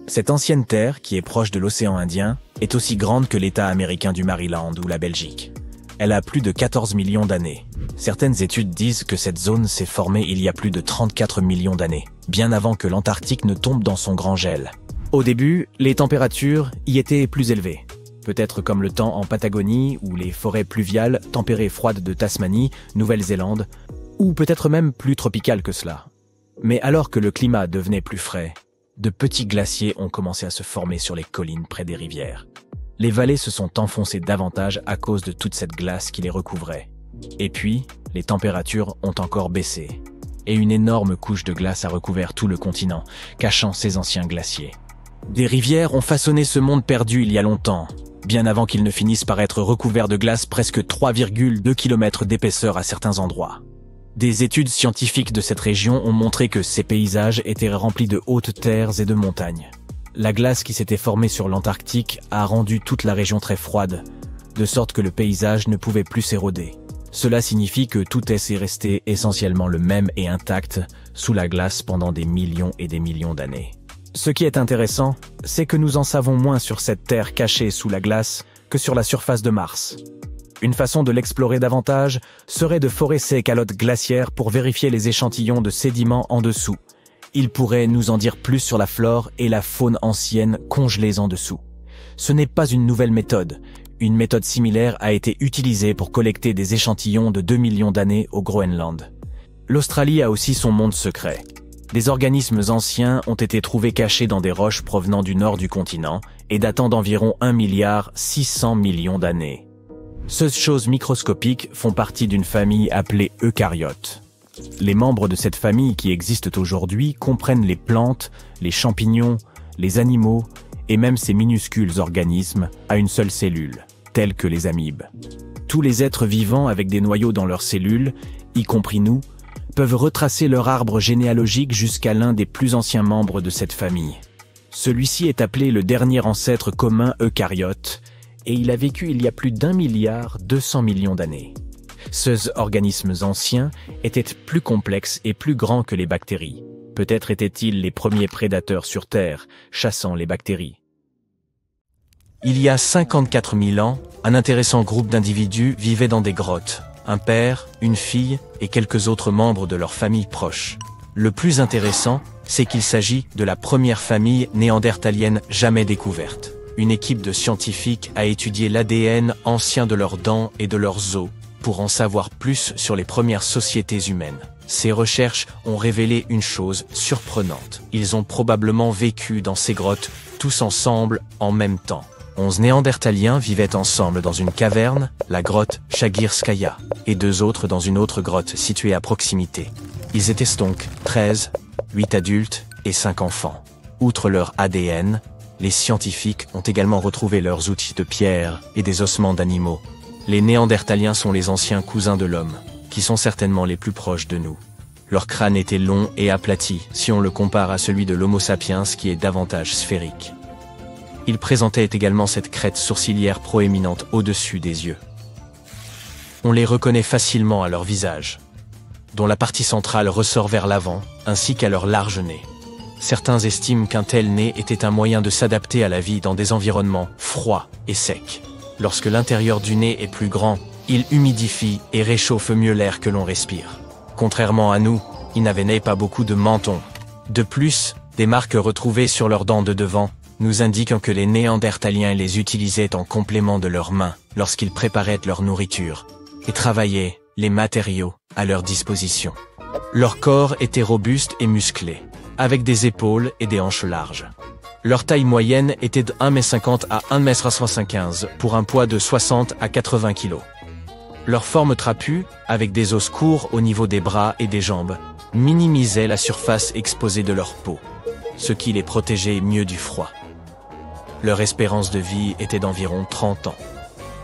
Cette ancienne terre, qui est proche de l'océan Indien, est aussi grande que l'État américain du Maryland ou la Belgique. Elle a plus de 14 millions d'années. Certaines études disent que cette zone s'est formée il y a plus de 34 millions d'années, bien avant que l'Antarctique ne tombe dans son grand gel. Au début, les températures y étaient plus élevées. Peut-être comme le temps en Patagonie ou les forêts pluviales tempérées froides de Tasmanie, Nouvelle-Zélande, ou peut-être même plus tropicales que cela. Mais alors que le climat devenait plus frais, de petits glaciers ont commencé à se former sur les collines près des rivières. Les vallées se sont enfoncées davantage à cause de toute cette glace qui les recouvrait. Et puis, les températures ont encore baissé. Et une énorme couche de glace a recouvert tout le continent, cachant ces anciens glaciers. Des rivières ont façonné ce monde perdu il y a longtemps, bien avant qu'ils ne finissent par être recouverts de glace presque 3,2 km d'épaisseur à certains endroits. Des études scientifiques de cette région ont montré que ces paysages étaient remplis de hautes terres et de montagnes. La glace qui s'était formée sur l'Antarctique a rendu toute la région très froide, de sorte que le paysage ne pouvait plus s'éroder. Cela signifie que tout est resté essentiellement le même et intact sous la glace pendant des millions et des millions d'années. Ce qui est intéressant, c'est que nous en savons moins sur cette Terre cachée sous la glace que sur la surface de Mars. Une façon de l'explorer davantage serait de forer ces calottes glaciaires pour vérifier les échantillons de sédiments en dessous. Il pourrait nous en dire plus sur la flore et la faune ancienne congelées en dessous. Ce n'est pas une nouvelle méthode. Une méthode similaire a été utilisée pour collecter des échantillons de 2 millions d'années au Groenland. L'Australie a aussi son monde secret. Des organismes anciens ont été trouvés cachés dans des roches provenant du nord du continent et datant d'environ 1,6 milliard d'années. Ces choses microscopiques font partie d'une famille appelée eucaryotes. Les membres de cette famille qui existent aujourd'hui comprennent les plantes, les champignons, les animaux et même ces minuscules organismes à une seule cellule, tels que les amibes. Tous les êtres vivants avec des noyaux dans leurs cellules, y compris nous, peuvent retracer leur arbre généalogique jusqu'à l'un des plus anciens membres de cette famille. Celui-ci est appelé le dernier ancêtre commun eucaryote, et il a vécu il y a plus d'1,2 milliard d'années. Ces organismes anciens étaient plus complexes et plus grands que les bactéries. Peut-être étaient-ils les premiers prédateurs sur Terre, chassant les bactéries. Il y a 54 000 ans, un intéressant groupe d'individus vivait dans des grottes. Un père, une fille et quelques autres membres de leur famille proche. Le plus intéressant, c'est qu'il s'agit de la première famille néandertalienne jamais découverte. Une équipe de scientifiques a étudié l'ADN ancien de leurs dents et de leurs os pour en savoir plus sur les premières sociétés humaines. Ces recherches ont révélé une chose surprenante. Ils ont probablement vécu dans ces grottes, tous ensemble, en même temps. 11 néandertaliens vivaient ensemble dans une caverne, la grotte Chagirskaya, et 2 autres dans une autre grotte située à proximité. Ils étaient donc 13, 8 adultes et 5 enfants. Outre leur ADN, les scientifiques ont également retrouvé leurs outils de pierre et des ossements d'animaux. Les néandertaliens sont les anciens cousins de l'homme, qui sont certainement les plus proches de nous. Leur crâne était long et aplati si on le compare à celui de l'Homo sapiens qui est davantage sphérique. Ils présentaient également cette crête sourcilière proéminente au-dessus des yeux. On les reconnaît facilement à leur visage, dont la partie centrale ressort vers l'avant, ainsi qu'à leur large nez. Certains estiment qu'un tel nez était un moyen de s'adapter à la vie dans des environnements froids et secs. Lorsque l'intérieur du nez est plus grand, il humidifie et réchauffe mieux l'air que l'on respire. Contrairement à nous, ils n'avaient pas beaucoup de menton. De plus, des marques retrouvées sur leurs dents de devant nous indiquent que les néandertaliens les utilisaient en complément de leurs mains lorsqu'ils préparaient leur nourriture et travaillaient les matériaux à leur disposition. Leur corps était robuste et musclé, avec des épaules et des hanches larges. Leur taille moyenne était de 1,50 m à 1,75 m pour un poids de 60 à 80 kg. Leur forme trapue, avec des os courts au niveau des bras et des jambes, minimisait la surface exposée de leur peau, ce qui les protégeait mieux du froid. Leur espérance de vie était d'environ 30 ans,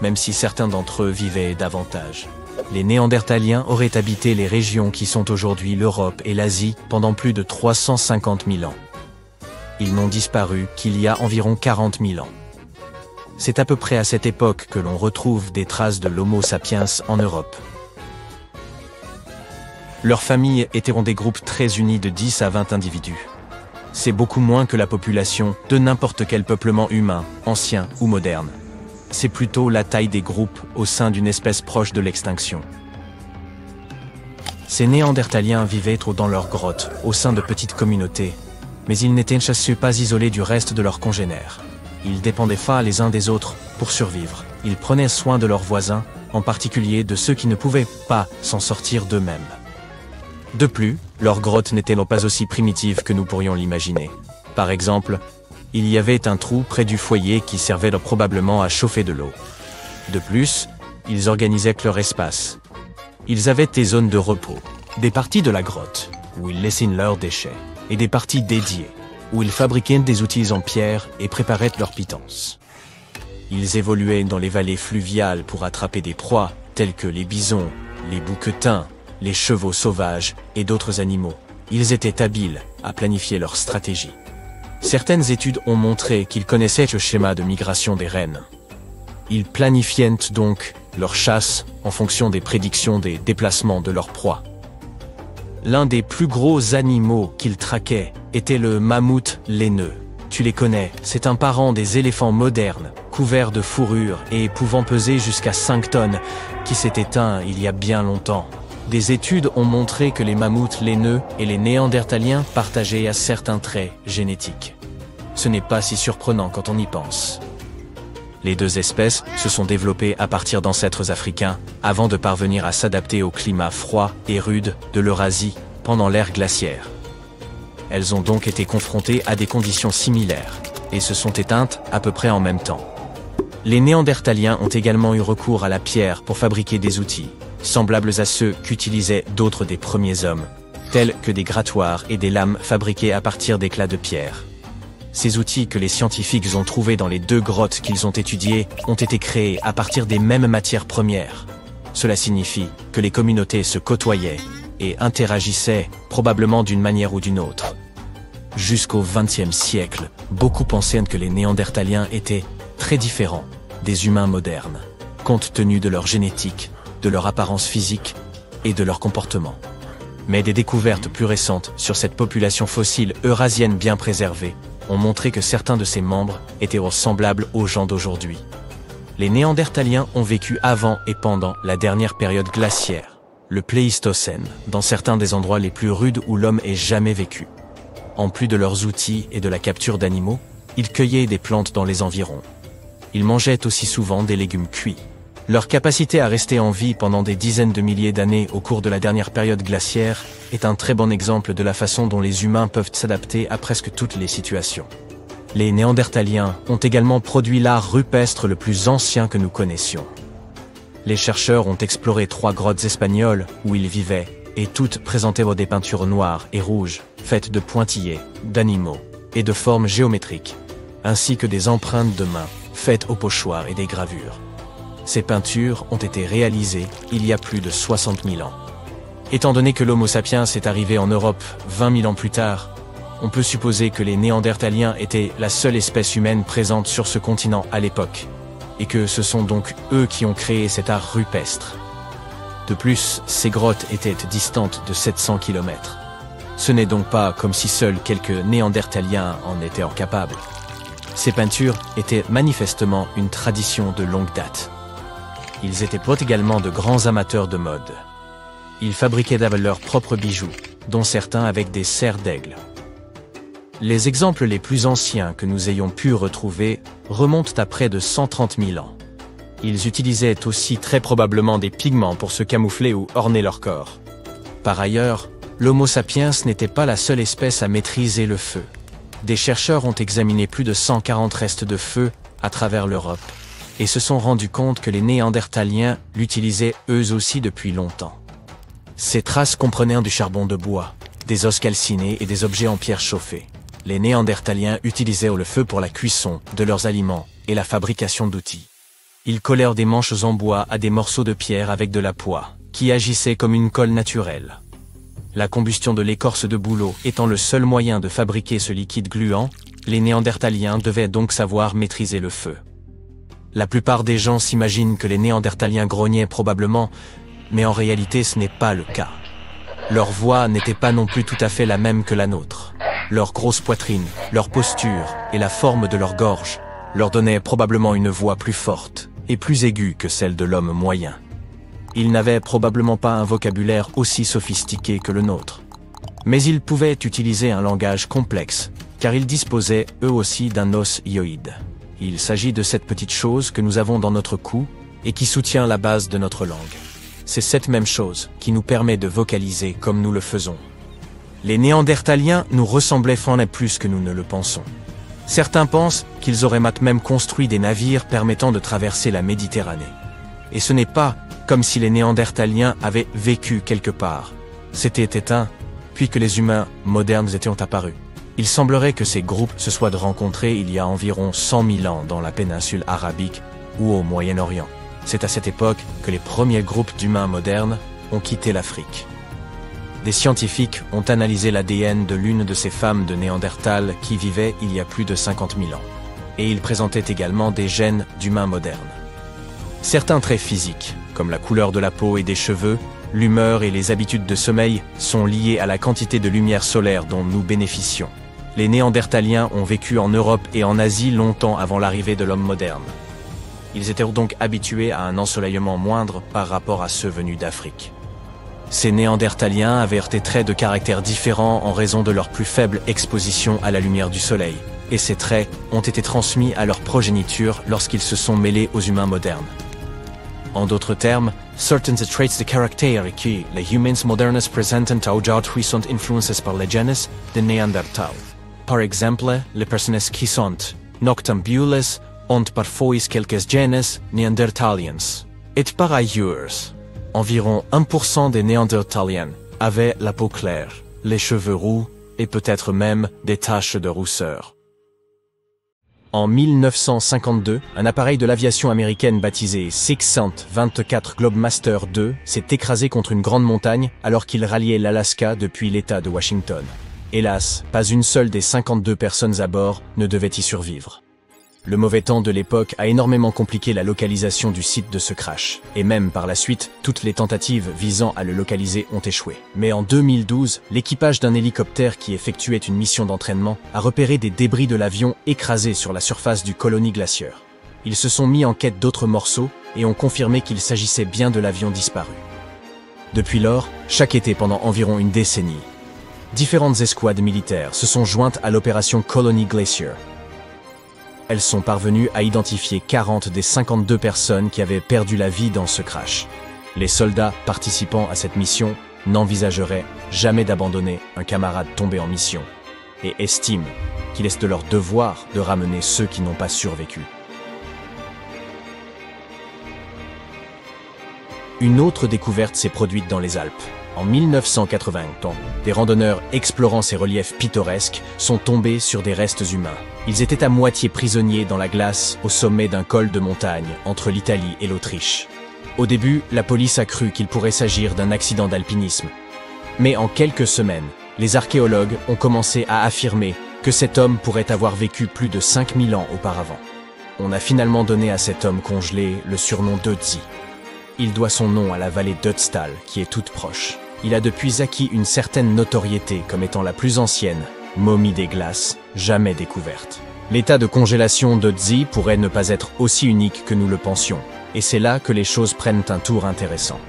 même si certains d'entre eux vivaient davantage. Les Néandertaliens auraient habité les régions qui sont aujourd'hui l'Europe et l'Asie pendant plus de 350 000 ans. Ils n'ont disparu qu'il y a environ 40 000 ans. C'est à peu près à cette époque que l'on retrouve des traces de l'Homo sapiens en Europe. Leurs familles étaient des groupes très unis de 10 à 20 individus. C'est beaucoup moins que la population de n'importe quel peuplement humain, ancien ou moderne. C'est plutôt la taille des groupes au sein d'une espèce proche de l'extinction. Ces Néandertaliens vivaient dans leurs grottes, au sein de petites communautés, mais ils n'étaient pas isolés du reste de leurs congénères. Ils dépendaient les uns des autres pour survivre. Ils prenaient soin de leurs voisins, en particulier de ceux qui ne pouvaient pas s'en sortir d'eux-mêmes. De plus, leurs grottes n'étaient pas aussi primitives que nous pourrions l'imaginer. Par exemple, il y avait un trou près du foyer qui servait probablement à chauffer de l'eau. De plus, ils organisaient leur espace. Ils avaient des zones de repos, des parties de la grotte, où ils laissaient leurs déchets, et des parties dédiées, où ils fabriquaient des outils en pierre et préparaient leurs pitances. Ils évoluaient dans les vallées fluviales pour attraper des proies, telles que les bisons, les bouquetins, les chevaux sauvages et d'autres animaux. Ils étaient habiles à planifier leur stratégie. Certaines études ont montré qu'ils connaissaient le schéma de migration des rennes. Ils planifiaient donc leur chasse en fonction des prédictions des déplacements de leurs proies. L'un des plus gros animaux qu'ils traquaient était le mammouth laineux. Tu les connais, c'est un parent des éléphants modernes, couvert de fourrure et pouvant peser jusqu'à 5 tonnes, qui s'est éteint il y a bien longtemps. Des études ont montré que les mammouths laineux et les néandertaliens partageaient certains traits génétiques. Ce n'est pas si surprenant quand on y pense. Les deux espèces se sont développées à partir d'ancêtres africains avant de parvenir à s'adapter au climat froid et rude de l'Eurasie pendant l'ère glaciaire. Elles ont donc été confrontées à des conditions similaires et se sont éteintes à peu près en même temps. Les néandertaliens ont également eu recours à la pierre pour fabriquer des outils, semblables à ceux qu'utilisaient d'autres des premiers hommes, tels que des grattoirs et des lames fabriquées à partir d'éclats de pierre. Ces outils que les scientifiques ont trouvés dans les 2 grottes qu'ils ont étudiées ont été créés à partir des mêmes matières premières. Cela signifie que les communautés se côtoyaient et interagissaient probablement d'une manière ou d'une autre. Jusqu'au XXe siècle, beaucoup pensaient que les néandertaliens étaient très différents des humains modernes, compte tenu de leur génétique, de leur apparence physique et de leur comportement. Mais des découvertes plus récentes sur cette population fossile eurasienne bien préservée ont montré que certains de ses membres étaient semblables aux gens d'aujourd'hui. Les Néandertaliens ont vécu avant et pendant la dernière période glaciaire, le Pléistocène, dans certains des endroits les plus rudes où l'homme ait jamais vécu. En plus de leurs outils et de la capture d'animaux, ils cueillaient des plantes dans les environs. Ils mangeaient aussi souvent des légumes cuits. Leur capacité à rester en vie pendant des dizaines de milliers d'années au cours de la dernière période glaciaire est un très bon exemple de la façon dont les humains peuvent s'adapter à presque toutes les situations. Les Néandertaliens ont également produit l'art rupestre le plus ancien que nous connaissions. Les chercheurs ont exploré 3 grottes espagnoles où ils vivaient, et toutes présentaient des peintures noires et rouges, faites de pointillés, d'animaux et de formes géométriques, ainsi que des empreintes de mains, faites au pochoir et des gravures. Ces peintures ont été réalisées il y a plus de 60 000 ans. Étant donné que l'Homo sapiens est arrivé en Europe 20 000 ans plus tard, on peut supposer que les Néandertaliens étaient la seule espèce humaine présente sur ce continent à l'époque, et que ce sont donc eux qui ont créé cet art rupestre. De plus, ces grottes étaient distantes de 700 km. Ce n'est donc pas comme si seuls quelques Néandertaliens en étaient incapables. Ces peintures étaient manifestement une tradition de longue date. Ils étaient également de grands amateurs de mode. Ils fabriquaient leurs propres bijoux, dont certains avec des serres d'aigle. Les exemples les plus anciens que nous ayons pu retrouver remontent à près de 130 000 ans. Ils utilisaient aussi très probablement des pigments pour se camoufler ou orner leur corps. Par ailleurs, l'Homo sapiens n'était pas la seule espèce à maîtriser le feu. Des chercheurs ont examiné plus de 140 restes de feu à travers l'Europe et se sont rendus compte que les Néandertaliens l'utilisaient eux aussi depuis longtemps. Ces traces comprenaient du charbon de bois, des os calcinés et des objets en pierre chauffée. Les Néandertaliens utilisaient le feu pour la cuisson de leurs aliments et la fabrication d'outils. Ils collèrent des manches en bois à des morceaux de pierre avec de la poix, qui agissait comme une colle naturelle. La combustion de l'écorce de bouleau étant le seul moyen de fabriquer ce liquide gluant, les Néandertaliens devaient donc savoir maîtriser le feu. La plupart des gens s'imaginent que les Néandertaliens grognaient probablement, mais en réalité ce n'est pas le cas. Leur voix n'était pas non plus tout à fait la même que la nôtre. Leur grosse poitrine, leur posture et la forme de leur gorge leur donnaient probablement une voix plus forte et plus aiguë que celle de l'homme moyen. Ils n'avaient probablement pas un vocabulaire aussi sophistiqué que le nôtre. Mais ils pouvaient utiliser un langage complexe, car ils disposaient eux aussi d'un os hyoïde. Il s'agit de cette petite chose que nous avons dans notre cou et qui soutient la base de notre langue. C'est cette même chose qui nous permet de vocaliser comme nous le faisons. Les Néandertaliens nous ressemblaient plus que nous ne le pensons. Certains pensent qu'ils auraient même construit des navires permettant de traverser la Méditerranée. Et ce n'est pas comme si les Néandertaliens avaient vécu quelque part. C'était éteint, puis que les humains modernes étaient apparus. Il semblerait que ces groupes se soient rencontrés il y a environ 100 000 ans dans la péninsule arabique ou au Moyen-Orient. C'est à cette époque que les premiers groupes d'humains modernes ont quitté l'Afrique. des scientifiques ont analysé l'ADN de l'une de ces femmes de Néandertal qui vivait il y a plus de 50 000 ans. Et ils présentaient également des gènes d'humains modernes. Certains traits physiques, comme la couleur de la peau et des cheveux, l'humeur et les habitudes de sommeil, sont liés à la quantité de lumière solaire dont nous bénéficions. Les Néandertaliens ont vécu en Europe et en Asie longtemps avant l'arrivée de l'homme moderne. Ils étaient donc habitués à un ensoleillement moindre par rapport à ceux venus d'Afrique. Ces Néandertaliens avaient des traits de caractère différents en raison de leur plus faible exposition à la lumière du soleil, et ces traits ont été transmis à leur progéniture lorsqu'ils se sont mêlés aux humains modernes. En d'autres termes, certains traits de caractère que les humains modernes présentent aujourd'hui sont influencés par les gènes de Néandertal. Par exemple, les personnes qui sont noctambules ont parfois quelques gènes néandertaliens. Et par ailleurs, environ 1% des Néandertaliens avaient la peau claire, les cheveux roux et peut-être même des taches de rousseur. En 1952, un appareil de l'aviation américaine baptisé 624 Globemaster II s'est écrasé contre une grande montagne alors qu'il ralliait l'Alaska depuis l'État de Washington. Hélas, pas une seule des 52 personnes à bord ne devait y survivre. Le mauvais temps de l'époque a énormément compliqué la localisation du site de ce crash, et même par la suite, toutes les tentatives visant à le localiser ont échoué. Mais en 2012, l'équipage d'un hélicoptère qui effectuait une mission d'entraînement a repéré des débris de l'avion écrasés sur la surface du Colony Glacier. Ils se sont mis en quête d'autres morceaux et ont confirmé qu'il s'agissait bien de l'avion disparu. Depuis lors, chaque été pendant environ une décennie, différentes escouades militaires se sont jointes à l'opération Colony Glacier. Elles sont parvenues à identifier 40 des 52 personnes qui avaient perdu la vie dans ce crash. Les soldats participant à cette mission n'envisageraient jamais d'abandonner un camarade tombé en mission et estiment qu'il est de leur devoir de ramener ceux qui n'ont pas survécu. Une autre découverte s'est produite dans les Alpes. En 1980, des randonneurs explorant ces reliefs pittoresques sont tombés sur des restes humains. Ils étaient à moitié prisonniers dans la glace au sommet d'un col de montagne entre l'Italie et l'Autriche. Au début, la police a cru qu'il pourrait s'agir d'un accident d'alpinisme. Mais en quelques semaines, les archéologues ont commencé à affirmer que cet homme pourrait avoir vécu plus de 5000 ans auparavant. On a finalement donné à cet homme congelé le surnom d'Ötzi. Il doit son nom à la vallée d'Ötztal, qui est toute proche. Il a depuis acquis une certaine notoriété comme étant la plus ancienne momie des glaces jamais découverte. L'état de congélation d'Ötzi pourrait ne pas être aussi unique que nous le pensions, et c'est là que les choses prennent un tour intéressant.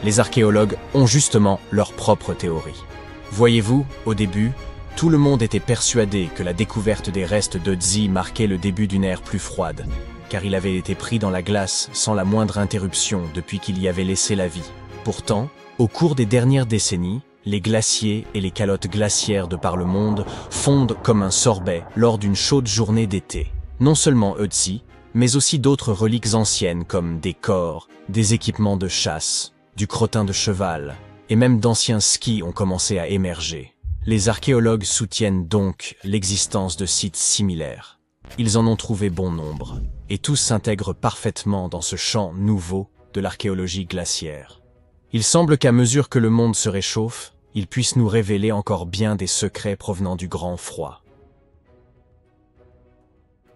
Les archéologues ont justement leur propre théorie. Voyez-vous, au début, tout le monde était persuadé que la découverte des restes d'Ötzi marquait le début d'une ère plus froide, car il avait été pris dans la glace sans la moindre interruption depuis qu'il y avait laissé la vie. Pourtant, au cours des dernières décennies, les glaciers et les calottes glaciaires de par le monde fondent comme un sorbet lors d'une chaude journée d'été. Non seulement Ötzi, mais aussi d'autres reliques anciennes comme des corps, des équipements de chasse, du crottin de cheval, et même d'anciens skis ont commencé à émerger. Les archéologues soutiennent donc l'existence de sites similaires. Ils en ont trouvé bon nombre, et tous s'intègrent parfaitement dans ce champ nouveau de l'archéologie glaciaire. Il semble qu'à mesure que le monde se réchauffe, il puisse nous révéler encore bien des secrets provenant du grand froid.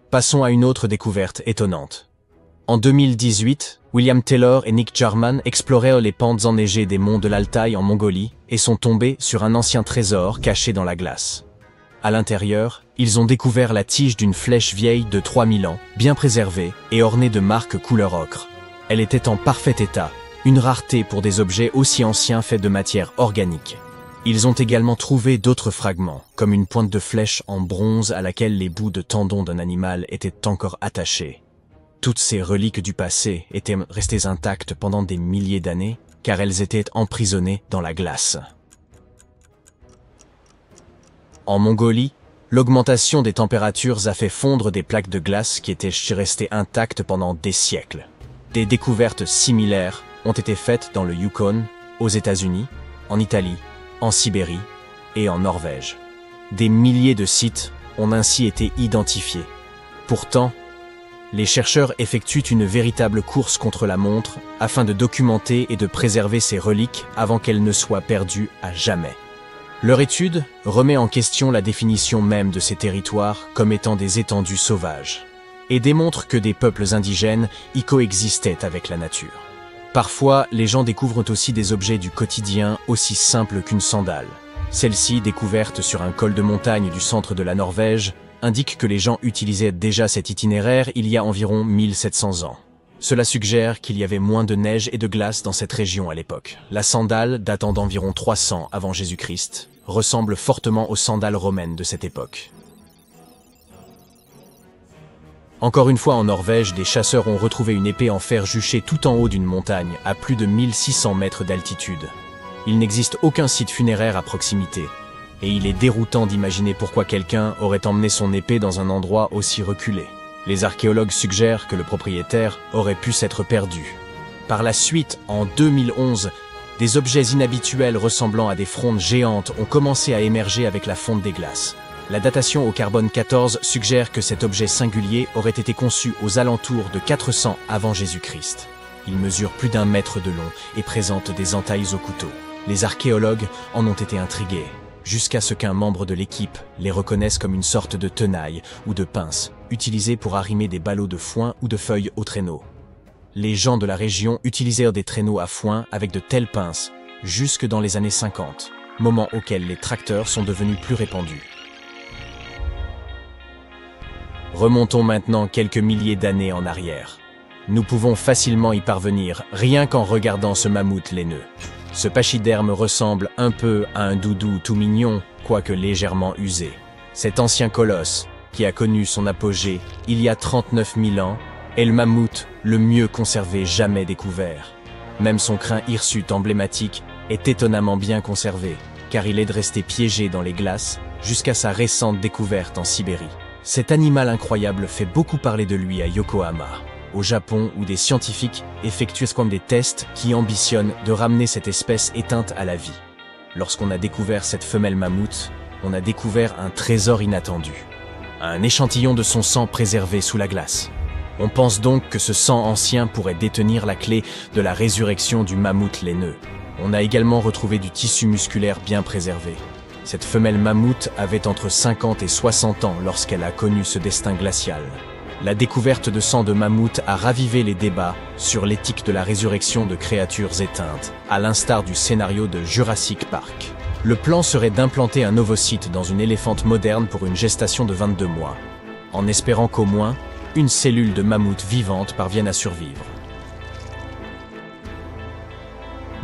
Passons à une autre découverte étonnante. En 2018, William Taylor et Nick Jarman explorèrent les pentes enneigées des monts de l'Altaï en Mongolie et sont tombés sur un ancien trésor caché dans la glace. À l'intérieur, ils ont découvert la tige d'une flèche vieille de 3000 ans, bien préservée et ornée de marques couleur ocre. Elle était en parfait état, une rareté pour des objets aussi anciens faits de matière organique. Ils ont également trouvé d'autres fragments, comme une pointe de flèche en bronze à laquelle les bouts de tendons d'un animal étaient encore attachés. Toutes ces reliques du passé étaient restées intactes pendant des milliers d'années, car elles étaient emprisonnées dans la glace. En Mongolie, l'augmentation des températures a fait fondre des plaques de glace qui étaient restées intactes pendant des siècles. Des découvertes similaires ont été faites dans le Yukon, aux États-Unis, en Italie, en Sibérie et en Norvège. Des milliers de sites ont ainsi été identifiés. Pourtant, Les chercheurs effectuent une véritable course contre la montre afin de documenter et de préserver ces reliques avant qu'elles ne soient perdues à jamais. Leur étude remet en question la définition même de ces territoires comme étant des étendues sauvages et démontre que des peuples indigènes y coexistaient avec la nature. Parfois, les gens découvrent aussi des objets du quotidien aussi simples qu'une sandale. Celle-ci, découverte sur un col de montagne du centre de la Norvège, indique que les gens utilisaient déjà cet itinéraire il y a environ 1700 ans. Cela suggère qu'il y avait moins de neige et de glace dans cette région à l'époque. La sandale, datant d'environ 300 avant Jésus-Christ, ressemble fortement aux sandales romaines de cette époque. Encore une fois en Norvège, des chasseurs ont retrouvé une épée en fer juchée tout en haut d'une montagne, à plus de 1600 mètres d'altitude. Il n'existe aucun site funéraire à proximité, et il est déroutant d'imaginer pourquoi quelqu'un aurait emmené son épée dans un endroit aussi reculé. Les archéologues suggèrent que le propriétaire aurait pu s'être perdu. Par la suite, en 2011, des objets inhabituels ressemblant à des frondes géantes ont commencé à émerger avec la fonte des glaces. La datation au carbone 14 suggère que cet objet singulier aurait été conçu aux alentours de 400 avant Jésus-Christ. Il mesure plus d'1 mètre de long et présente des entailles au couteau. Les archéologues en ont été intrigués, jusqu'à ce qu'un membre de l'équipe les reconnaisse comme une sorte de tenaille ou de pince, utilisée pour arrimer des ballots de foin ou de feuilles au traîneau. Les gens de la région utilisèrent des traîneaux à foin avec de telles pinces jusque dans les années 50, moment auquel les tracteurs sont devenus plus répandus. Remontons maintenant quelques milliers d'années en arrière. Nous pouvons facilement y parvenir, rien qu'en regardant ce mammouth laineux. Ce pachyderme ressemble un peu à un doudou tout mignon, quoique légèrement usé. Cet ancien colosse, qui a connu son apogée il y a 39 000 ans, est le mammouth le mieux conservé jamais découvert. Même son crin hirsute emblématique est étonnamment bien conservé, car il est resté piégé dans les glaces jusqu'à sa récente découverte en Sibérie. Cet animal incroyable fait beaucoup parler de lui à Yokohama, au Japon, où des scientifiques effectuent des tests qui ambitionnent de ramener cette espèce éteinte à la vie. Lorsqu'on a découvert cette femelle mammouth, on a découvert un trésor inattendu. Un échantillon de son sang préservé sous la glace. On pense donc que ce sang ancien pourrait détenir la clé de la résurrection du mammouth laineux. On a également retrouvé du tissu musculaire bien préservé. Cette femelle mammouth avait entre 50 et 60 ans lorsqu'elle a connu ce destin glacial. La découverte de sang de mammouth a ravivé les débats sur l'éthique de la résurrection de créatures éteintes, à l'instar du scénario de Jurassic Park. Le plan serait d'implanter un ovocyte dans une éléphante moderne pour une gestation de 22 mois, en espérant qu'au moins une cellule de mammouth vivante parvienne à survivre.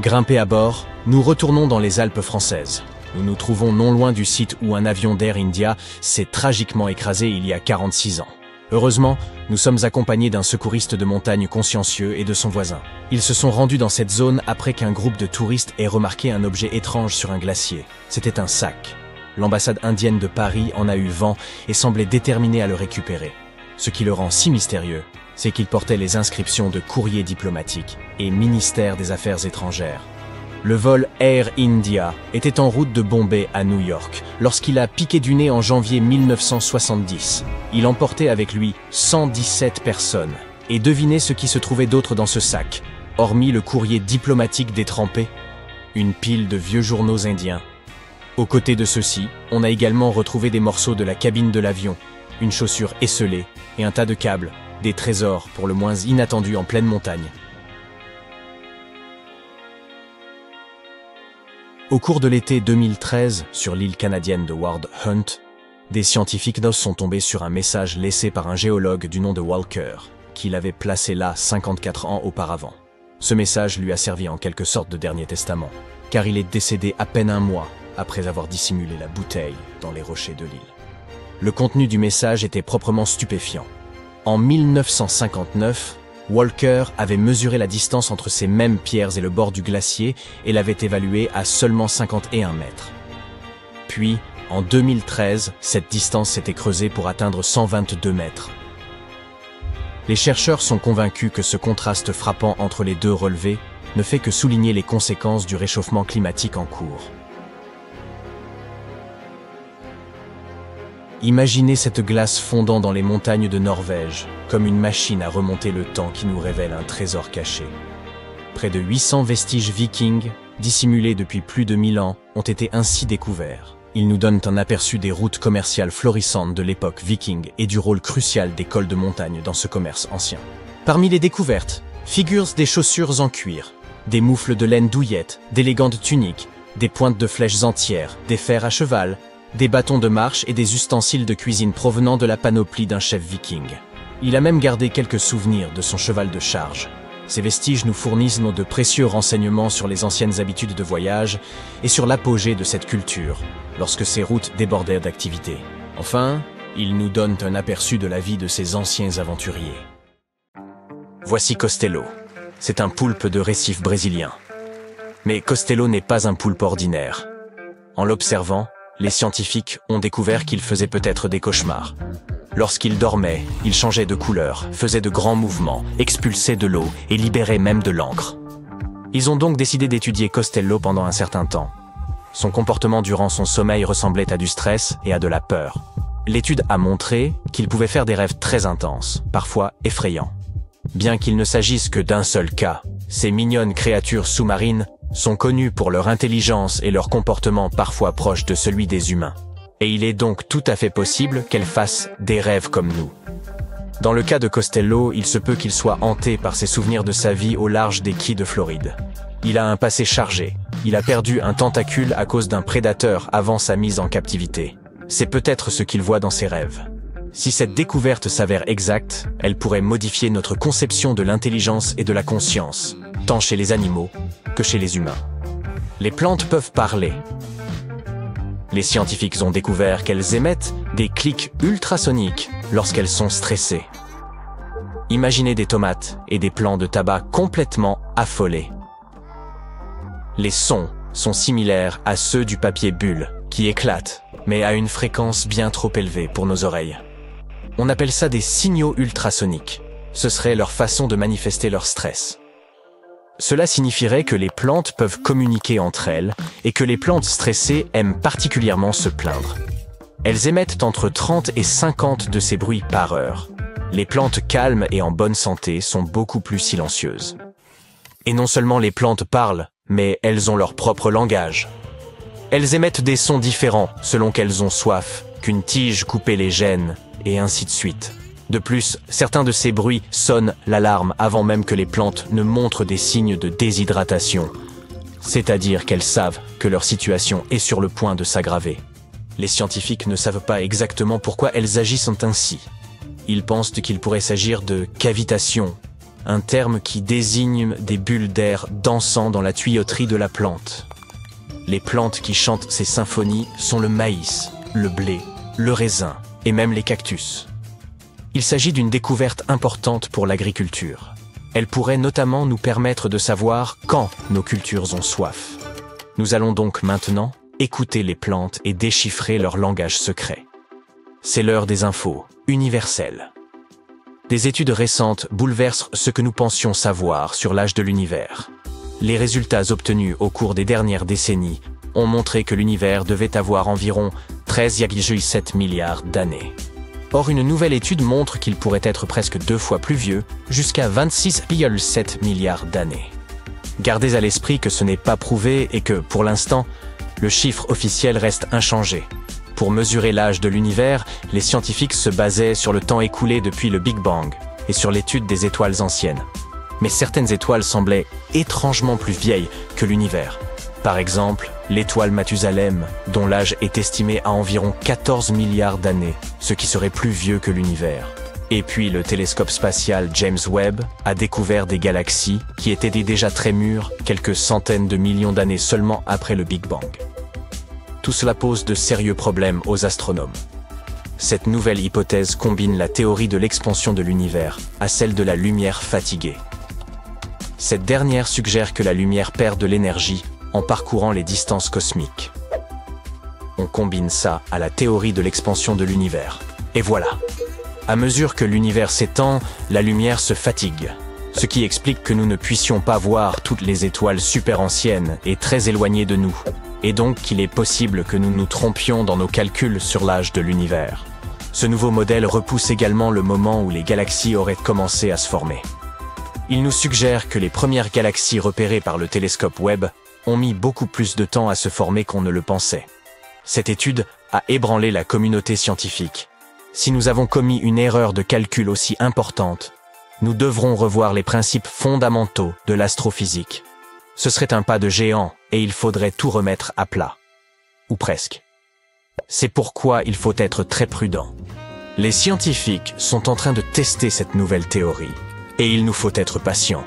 Grimpés à bord, nous retournons dans les Alpes françaises. Nous nous trouvons non loin du site où un avion d'Air India s'est tragiquement écrasé il y a 46 ans. Heureusement, nous sommes accompagnés d'un secouriste de montagne consciencieux et de son voisin. Ils se sont rendus dans cette zone après qu'un groupe de touristes ait remarqué un objet étrange sur un glacier. C'était un sac. L'ambassade indienne de Paris en a eu vent et semblait déterminée à le récupérer. Ce qui le rend si mystérieux, c'est qu'il portait les inscriptions de courrier diplomatique et ministère des Affaires étrangères. Le vol Air India était en route de Bombay à New York lorsqu'il a piqué du nez en janvier 1970. Il emportait avec lui 117 personnes. Et devinez ce qui se trouvait d'autre dans ce sac, hormis le courrier diplomatique détrempé, une pile de vieux journaux indiens. Aux côtés de ceux-ci, on a également retrouvé des morceaux de la cabine de l'avion, une chaussure esselée et un tas de câbles, des trésors pour le moins inattendus en pleine montagne. Au cours de l'été 2013, sur l'île canadienne de Ward Hunt, des scientifiques sont tombés sur un message laissé par un géologue du nom de Walker, qu'il avait placé là 54 ans auparavant. Ce message lui a servi en quelque sorte de dernier testament, car il est décédé à peine 1 mois après avoir dissimulé la bouteille dans les rochers de l'île. Le contenu du message était proprement stupéfiant. En 1959, Walker avait mesuré la distance entre ces mêmes pierres et le bord du glacier et l'avait évaluée à seulement 51 mètres. Puis, en 2013, cette distance s'était creusée pour atteindre 122 mètres. Les chercheurs sont convaincus que ce contraste frappant entre les deux relevés ne fait que souligner les conséquences du réchauffement climatique en cours. Imaginez cette glace fondant dans les montagnes de Norvège, comme une machine à remonter le temps qui nous révèle un trésor caché. Près de 800 vestiges vikings, dissimulés depuis plus de 1000 ans, ont été ainsi découverts. Ils nous donnent un aperçu des routes commerciales florissantes de l'époque viking et du rôle crucial des cols de montagne dans ce commerce ancien. Parmi les découvertes, figurent des chaussures en cuir, des moufles de laine douillette, d'élégantes tuniques, des pointes de flèches entières, des fers à cheval, des bâtons de marche et des ustensiles de cuisine provenant de la panoplie d'un chef viking. Il a même gardé quelques souvenirs de son cheval de charge. Ces vestiges nous fournissent de précieux renseignements sur les anciennes habitudes de voyage et sur l'apogée de cette culture, lorsque ces routes débordèrent d'activité. Enfin, ils nous donnent un aperçu de la vie de ces anciens aventuriers. Voici Costello. C'est un poulpe de récif brésilien. Mais Costello n'est pas un poulpe ordinaire. En l'observant, les scientifiques ont découvert qu'il faisait peut-être des cauchemars. Lorsqu'il dormait, il changeait de couleur, faisait de grands mouvements, expulsait de l'eau et libérait même de l'encre. Ils ont donc décidé d'étudier Costello pendant un certain temps. Son comportement durant son sommeil ressemblait à du stress et à de la peur. L'étude a montré qu'il pouvait faire des rêves très intenses, parfois effrayants. Bien qu'il ne s'agisse que d'un seul cas, ces mignonnes créatures sous-marines sont connues pour leur intelligence et leur comportement parfois proche de celui des humains. Et il est donc tout à fait possible qu'elles fassent des rêves comme nous. Dans le cas de Costello, il se peut qu'il soit hanté par ses souvenirs de sa vie au large des quais de Floride. Il a un passé chargé. Il a perdu un tentacule à cause d'un prédateur avant sa mise en captivité. C'est peut-être ce qu'il voit dans ses rêves. Si cette découverte s'avère exacte, elle pourrait modifier notre conception de l'intelligence et de la conscience, tant chez les animaux que chez les humains. Les plantes peuvent parler. Les scientifiques ont découvert qu'elles émettent des clics ultrasoniques lorsqu'elles sont stressées. Imaginez des tomates et des plants de tabac complètement affolés. Les sons sont similaires à ceux du papier bulle, qui éclate, mais à une fréquence bien trop élevée pour nos oreilles. On appelle ça des signaux ultrasoniques. Ce serait leur façon de manifester leur stress. Cela signifierait que les plantes peuvent communiquer entre elles et que les plantes stressées aiment particulièrement se plaindre. Elles émettent entre 30 et 50 de ces bruits par heure. Les plantes calmes et en bonne santé sont beaucoup plus silencieuses. Et non seulement les plantes parlent, mais elles ont leur propre langage. Elles émettent des sons différents selon qu'elles ont soif, qu'une tige coupée les gêne, et ainsi de suite. De plus, certains de ces bruits sonnent l'alarme avant même que les plantes ne montrent des signes de déshydratation, c'est-à-dire qu'elles savent que leur situation est sur le point de s'aggraver. Les scientifiques ne savent pas exactement pourquoi elles agissent ainsi. Ils pensent qu'il pourrait s'agir de cavitation, un terme qui désigne des bulles d'air dansant dans la tuyauterie de la plante. Les plantes qui chantent ces symphonies sont le maïs, le blé, le raisin et même les cactus. Il s'agit d'une découverte importante pour l'agriculture. Elle pourrait notamment nous permettre de savoir quand nos cultures ont soif. Nous allons donc maintenant écouter les plantes et déchiffrer leur langage secret. C'est l'heure des infos universelles. Des études récentes bouleversent ce que nous pensions savoir sur l'âge de l'univers. Les résultats obtenus au cours des dernières décennies ont montré que l'univers devait avoir environ 13,7 milliards d'années. Or, une nouvelle étude montre qu'il pourrait être presque 2 fois plus vieux, jusqu'à 26,7 milliards d'années. Gardez à l'esprit que ce n'est pas prouvé et que, pour l'instant, le chiffre officiel reste inchangé. Pour mesurer l'âge de l'univers, les scientifiques se basaient sur le temps écoulé depuis le Big Bang et sur l'étude des étoiles anciennes. Mais certaines étoiles semblaient étrangement plus vieilles que l'univers. Par exemple, l'étoile Mathusalem, dont l'âge est estimé à environ 14 milliards d'années, ce qui serait plus vieux que l'univers. Et puis le télescope spatial James Webb a découvert des galaxies qui étaient déjà très mûres quelques centaines de millions d'années seulement après le Big Bang. Tout cela pose de sérieux problèmes aux astronomes. Cette nouvelle hypothèse combine la théorie de l'expansion de l'univers à celle de la lumière fatiguée. Cette dernière suggère que la lumière perd de l'énergie en parcourant les distances cosmiques. On combine ça à la théorie de l'expansion de l'univers. Et voilà. À mesure que l'univers s'étend, la lumière se fatigue. Ce qui explique que nous ne puissions pas voir toutes les étoiles super anciennes et très éloignées de nous. Et donc qu'il est possible que nous nous trompions dans nos calculs sur l'âge de l'univers. Ce nouveau modèle repousse également le moment où les galaxies auraient commencé à se former. Il nous suggère que les premières galaxies repérées par le télescope Webb ont mis beaucoup plus de temps à se former qu'on ne le pensait. Cette étude a ébranlé la communauté scientifique. Si nous avons commis une erreur de calcul aussi importante, nous devrons revoir les principes fondamentaux de l'astrophysique. Ce serait un pas de géant et il faudrait tout remettre à plat. Ou presque. C'est pourquoi il faut être très prudent. Les scientifiques sont en train de tester cette nouvelle théorie et il nous faut être patients.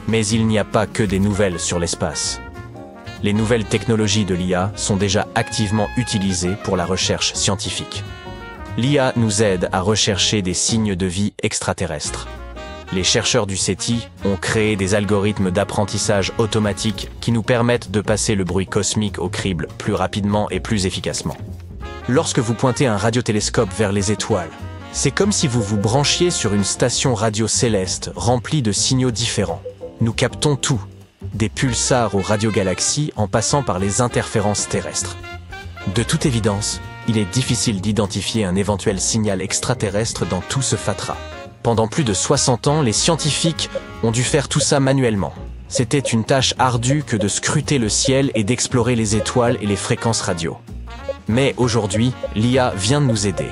Mais il n'y a pas que des nouvelles sur l'espace. Les nouvelles technologies de l'IA sont déjà activement utilisées pour la recherche scientifique. L'IA nous aide à rechercher des signes de vie extraterrestres. Les chercheurs du SETI ont créé des algorithmes d'apprentissage automatique qui nous permettent de passer le bruit cosmique au crible plus rapidement et plus efficacement. Lorsque vous pointez un radiotélescope vers les étoiles, c'est comme si vous vous branchiez sur une station radio céleste remplie de signaux différents. Nous captons tout, des pulsars aux radiogalaxies en passant par les interférences terrestres. De toute évidence, il est difficile d'identifier un éventuel signal extraterrestre dans tout ce fatras. Pendant plus de 60 ans, les scientifiques ont dû faire tout ça manuellement. C'était une tâche ardue que de scruter le ciel et d'explorer les étoiles et les fréquences radio. Mais aujourd'hui, l'IA vient de nous aider.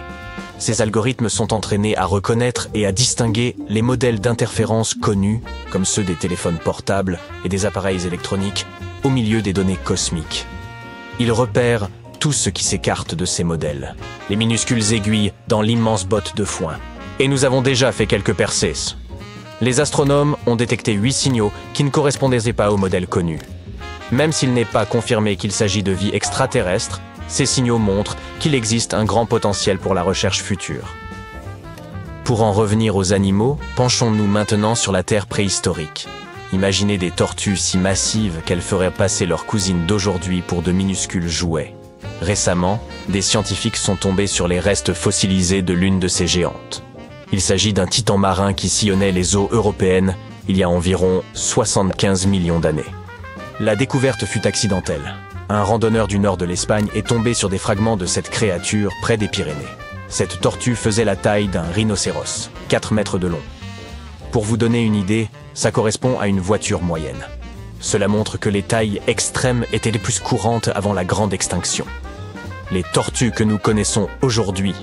Ces algorithmes sont entraînés à reconnaître et à distinguer les modèles d'interférences connus, comme ceux des téléphones portables et des appareils électroniques, au milieu des données cosmiques. Ils repèrent tout ce qui s'écarte de ces modèles, les minuscules aiguilles dans l'immense botte de foin. Et nous avons déjà fait quelques percées. Les astronomes ont détecté 8 signaux qui ne correspondaient pas aux modèles connus. Même s'il n'est pas confirmé qu'il s'agit de vie extraterrestre, ces signaux montrent qu'il existe un grand potentiel pour la recherche future. Pour en revenir aux animaux, penchons-nous maintenant sur la Terre préhistorique. Imaginez des tortues si massives qu'elles feraient passer leurs cousines d'aujourd'hui pour de minuscules jouets. Récemment, des scientifiques sont tombés sur les restes fossilisés de l'une de ces géantes. Il s'agit d'un titan marin qui sillonnait les eaux européennes il y a environ 75 millions d'années. La découverte fut accidentelle. Un randonneur du nord de l'Espagne est tombé sur des fragments de cette créature près des Pyrénées. Cette tortue faisait la taille d'un rhinocéros, 4 mètres de long. Pour vous donner une idée, ça correspond à une voiture moyenne. Cela montre que les tailles extrêmes étaient les plus courantes avant la grande extinction. Les tortues que nous connaissons aujourd'hui,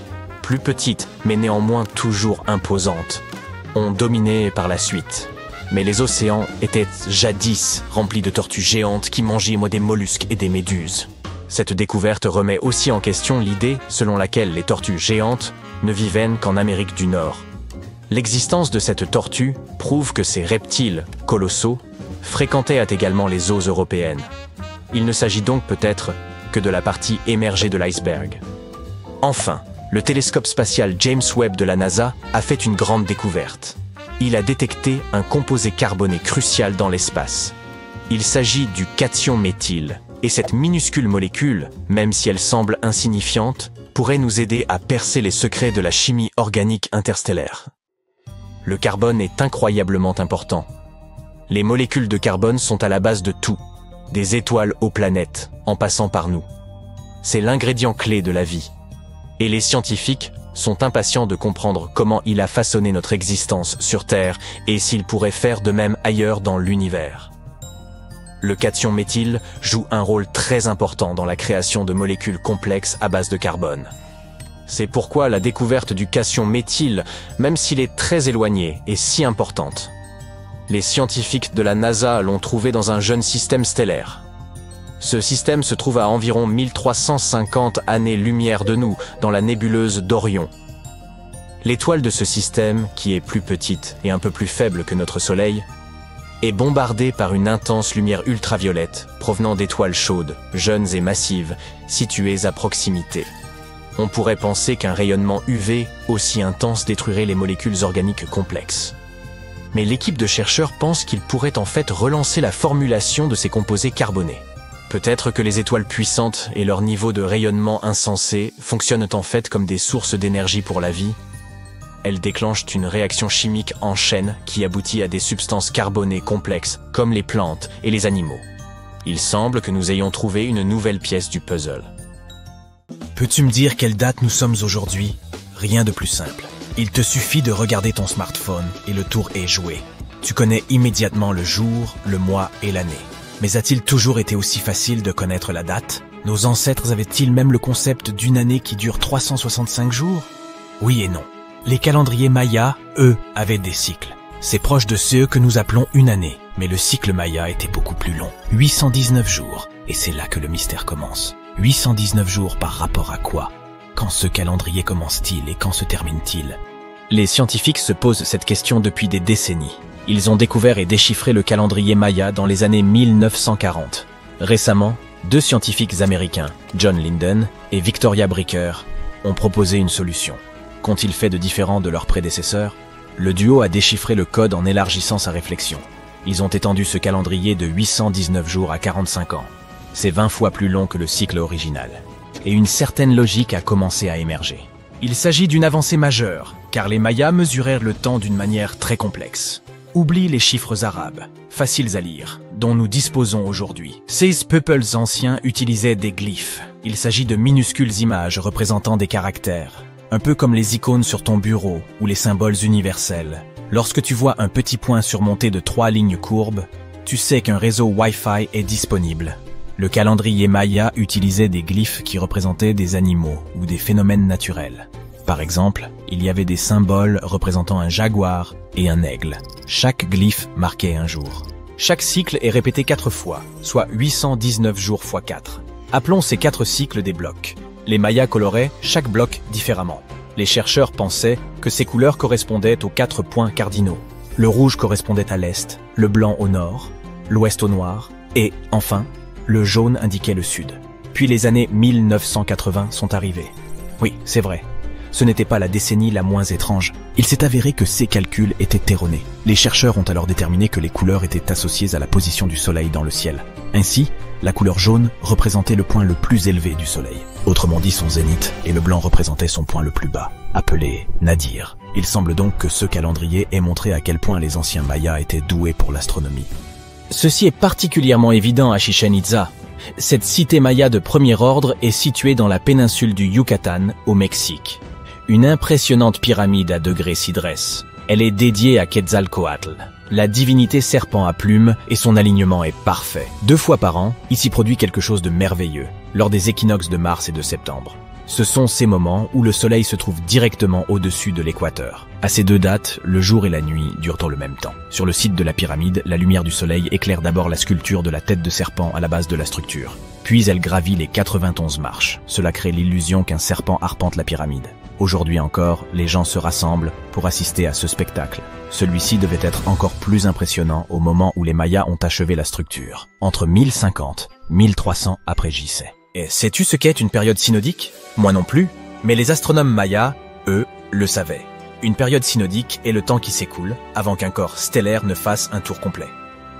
plus petites mais néanmoins toujours imposantes, ont dominé par la suite. Mais les océans étaient jadis remplis de tortues géantes qui mangeaient des mollusques et des méduses. Cette découverte remet aussi en question l'idée selon laquelle les tortues géantes ne vivaient qu'en Amérique du Nord. L'existence de cette tortue prouve que ces reptiles colossaux fréquentaient également les eaux européennes. Il ne s'agit donc peut-être que de la partie émergée de l'iceberg. Enfin, le télescope spatial James Webb de la NASA a fait une grande découverte. Il a détecté un composé carboné crucial dans l'espace. Il s'agit du cation méthyle, et cette minuscule molécule, même si elle semble insignifiante, pourrait nous aider à percer les secrets de la chimie organique interstellaire. Le carbone est incroyablement important. Les molécules de carbone sont à la base de tout, des étoiles aux planètes, en passant par nous. C'est l'ingrédient clé de la vie. Et les scientifiques sont impatients de comprendre comment il a façonné notre existence sur Terre et s'il pourrait faire de même ailleurs dans l'univers. Le cation méthyle joue un rôle très important dans la création de molécules complexes à base de carbone. C'est pourquoi la découverte du cation méthyle, même s'il est très éloigné, est si importante. Les scientifiques de la NASA l'ont trouvé dans un jeune système stellaire. Ce système se trouve à environ 1350 années-lumière de nous, dans la nébuleuse d'Orion. L'étoile de ce système, qui est plus petite et un peu plus faible que notre Soleil, est bombardée par une intense lumière ultraviolette provenant d'étoiles chaudes, jeunes et massives, situées à proximité. On pourrait penser qu'un rayonnement UV aussi intense détruirait les molécules organiques complexes. Mais l'équipe de chercheurs pense qu'il pourrait en fait relancer la formulation de ces composés carbonés. Peut-être que les étoiles puissantes et leur niveau de rayonnement insensé fonctionnent en fait comme des sources d'énergie pour la vie. Elles déclenchent une réaction chimique en chaîne qui aboutit à des substances carbonées complexes comme les plantes et les animaux. Il semble que nous ayons trouvé une nouvelle pièce du puzzle. Peux-tu me dire quelle date nous sommes aujourd'hui? Rien de plus simple. Il te suffit de regarder ton smartphone et le tour est joué. Tu connais immédiatement le jour, le mois et l'année. Mais a-t-il toujours été aussi facile de connaître la date? Nos ancêtres avaient-ils même le concept d'une année qui dure 365 jours? Oui et non. Les calendriers mayas, eux, avaient des cycles. C'est proche de ceux que nous appelons une année, mais le cycle maya était beaucoup plus long. 819 jours, et c'est là que le mystère commence. 819 jours par rapport à quoi? Quand ce calendrier commence-t-il et quand se termine-t-il? Les scientifiques se posent cette question depuis des décennies. Ils ont découvert et déchiffré le calendrier maya dans les années 1940. Récemment, 2 scientifiques américains, John Linden et Victoria Bricker, ont proposé une solution. Qu'ont-ils fait de différent de leurs prédécesseurs? Le duo a déchiffré le code en élargissant sa réflexion. Ils ont étendu ce calendrier de 819 jours à 45 ans. C'est 20 fois plus long que le cycle original. Et une certaine logique a commencé à émerger. Il s'agit d'une avancée majeure, car les Mayas mesurèrent le temps d'une manière très complexe. Oublie les chiffres arabes, faciles à lire, dont nous disposons aujourd'hui. Ces peuples anciens utilisaient des glyphes. Il s'agit de minuscules images représentant des caractères, un peu comme les icônes sur ton bureau ou les symboles universels. Lorsque tu vois un petit point surmonté de 3 lignes courbes, tu sais qu'un réseau Wi-Fi est disponible. Le calendrier maya utilisait des glyphes qui représentaient des animaux ou des phénomènes naturels. Par exemple, il y avait des symboles représentant un jaguar et un aigle. Chaque glyphe marquait un jour. Chaque cycle est répété 4 fois, soit 819 jours x 4. Appelons ces 4 cycles des blocs. Les Mayas coloraient chaque bloc différemment. Les chercheurs pensaient que ces couleurs correspondaient aux 4 points cardinaux. Le rouge correspondait à l'est, le blanc au nord, l'ouest au noir, et, enfin, le jaune indiquait le sud. Puis les années 1980 sont arrivées. Oui, c'est vrai. Ce n'était pas la décennie la moins étrange. Il s'est avéré que ces calculs étaient erronés. Les chercheurs ont alors déterminé que les couleurs étaient associées à la position du soleil dans le ciel. Ainsi, la couleur jaune représentait le point le plus élevé du soleil, autrement dit son zénith, et le blanc représentait son point le plus bas, appelé nadir. Il semble donc que ce calendrier ait montré à quel point les anciens Mayas étaient doués pour l'astronomie. Ceci est particulièrement évident à Chichén Itzá. Cette cité maya de premier ordre est située dans la péninsule du Yucatan, au Mexique. Une impressionnante pyramide à degrés s'y dresse. Elle est dédiée à Quetzalcoatl, la divinité serpent à plumes, et son alignement est parfait. 2 fois par an, il s'y produit quelque chose de merveilleux, lors des équinoxes de mars et de septembre. Ce sont ces moments où le soleil se trouve directement au-dessus de l'équateur. À ces 2 dates, le jour et la nuit durent en le même temps. Sur le site de la pyramide, la lumière du soleil éclaire d'abord la sculpture de la tête de serpent à la base de la structure. Puis elle gravit les 91 marches. Cela crée l'illusion qu'un serpent arpente la pyramide. Aujourd'hui encore, les gens se rassemblent pour assister à ce spectacle. Celui-ci devait être encore plus impressionnant au moment où les Mayas ont achevé la structure, entre 1050 et 1300 après JC. Et sais-tu ce qu'est une période synodique? Moi non plus, mais les astronomes mayas, eux, le savaient. Une période synodique est le temps qui s'écoule avant qu'un corps stellaire ne fasse un tour complet.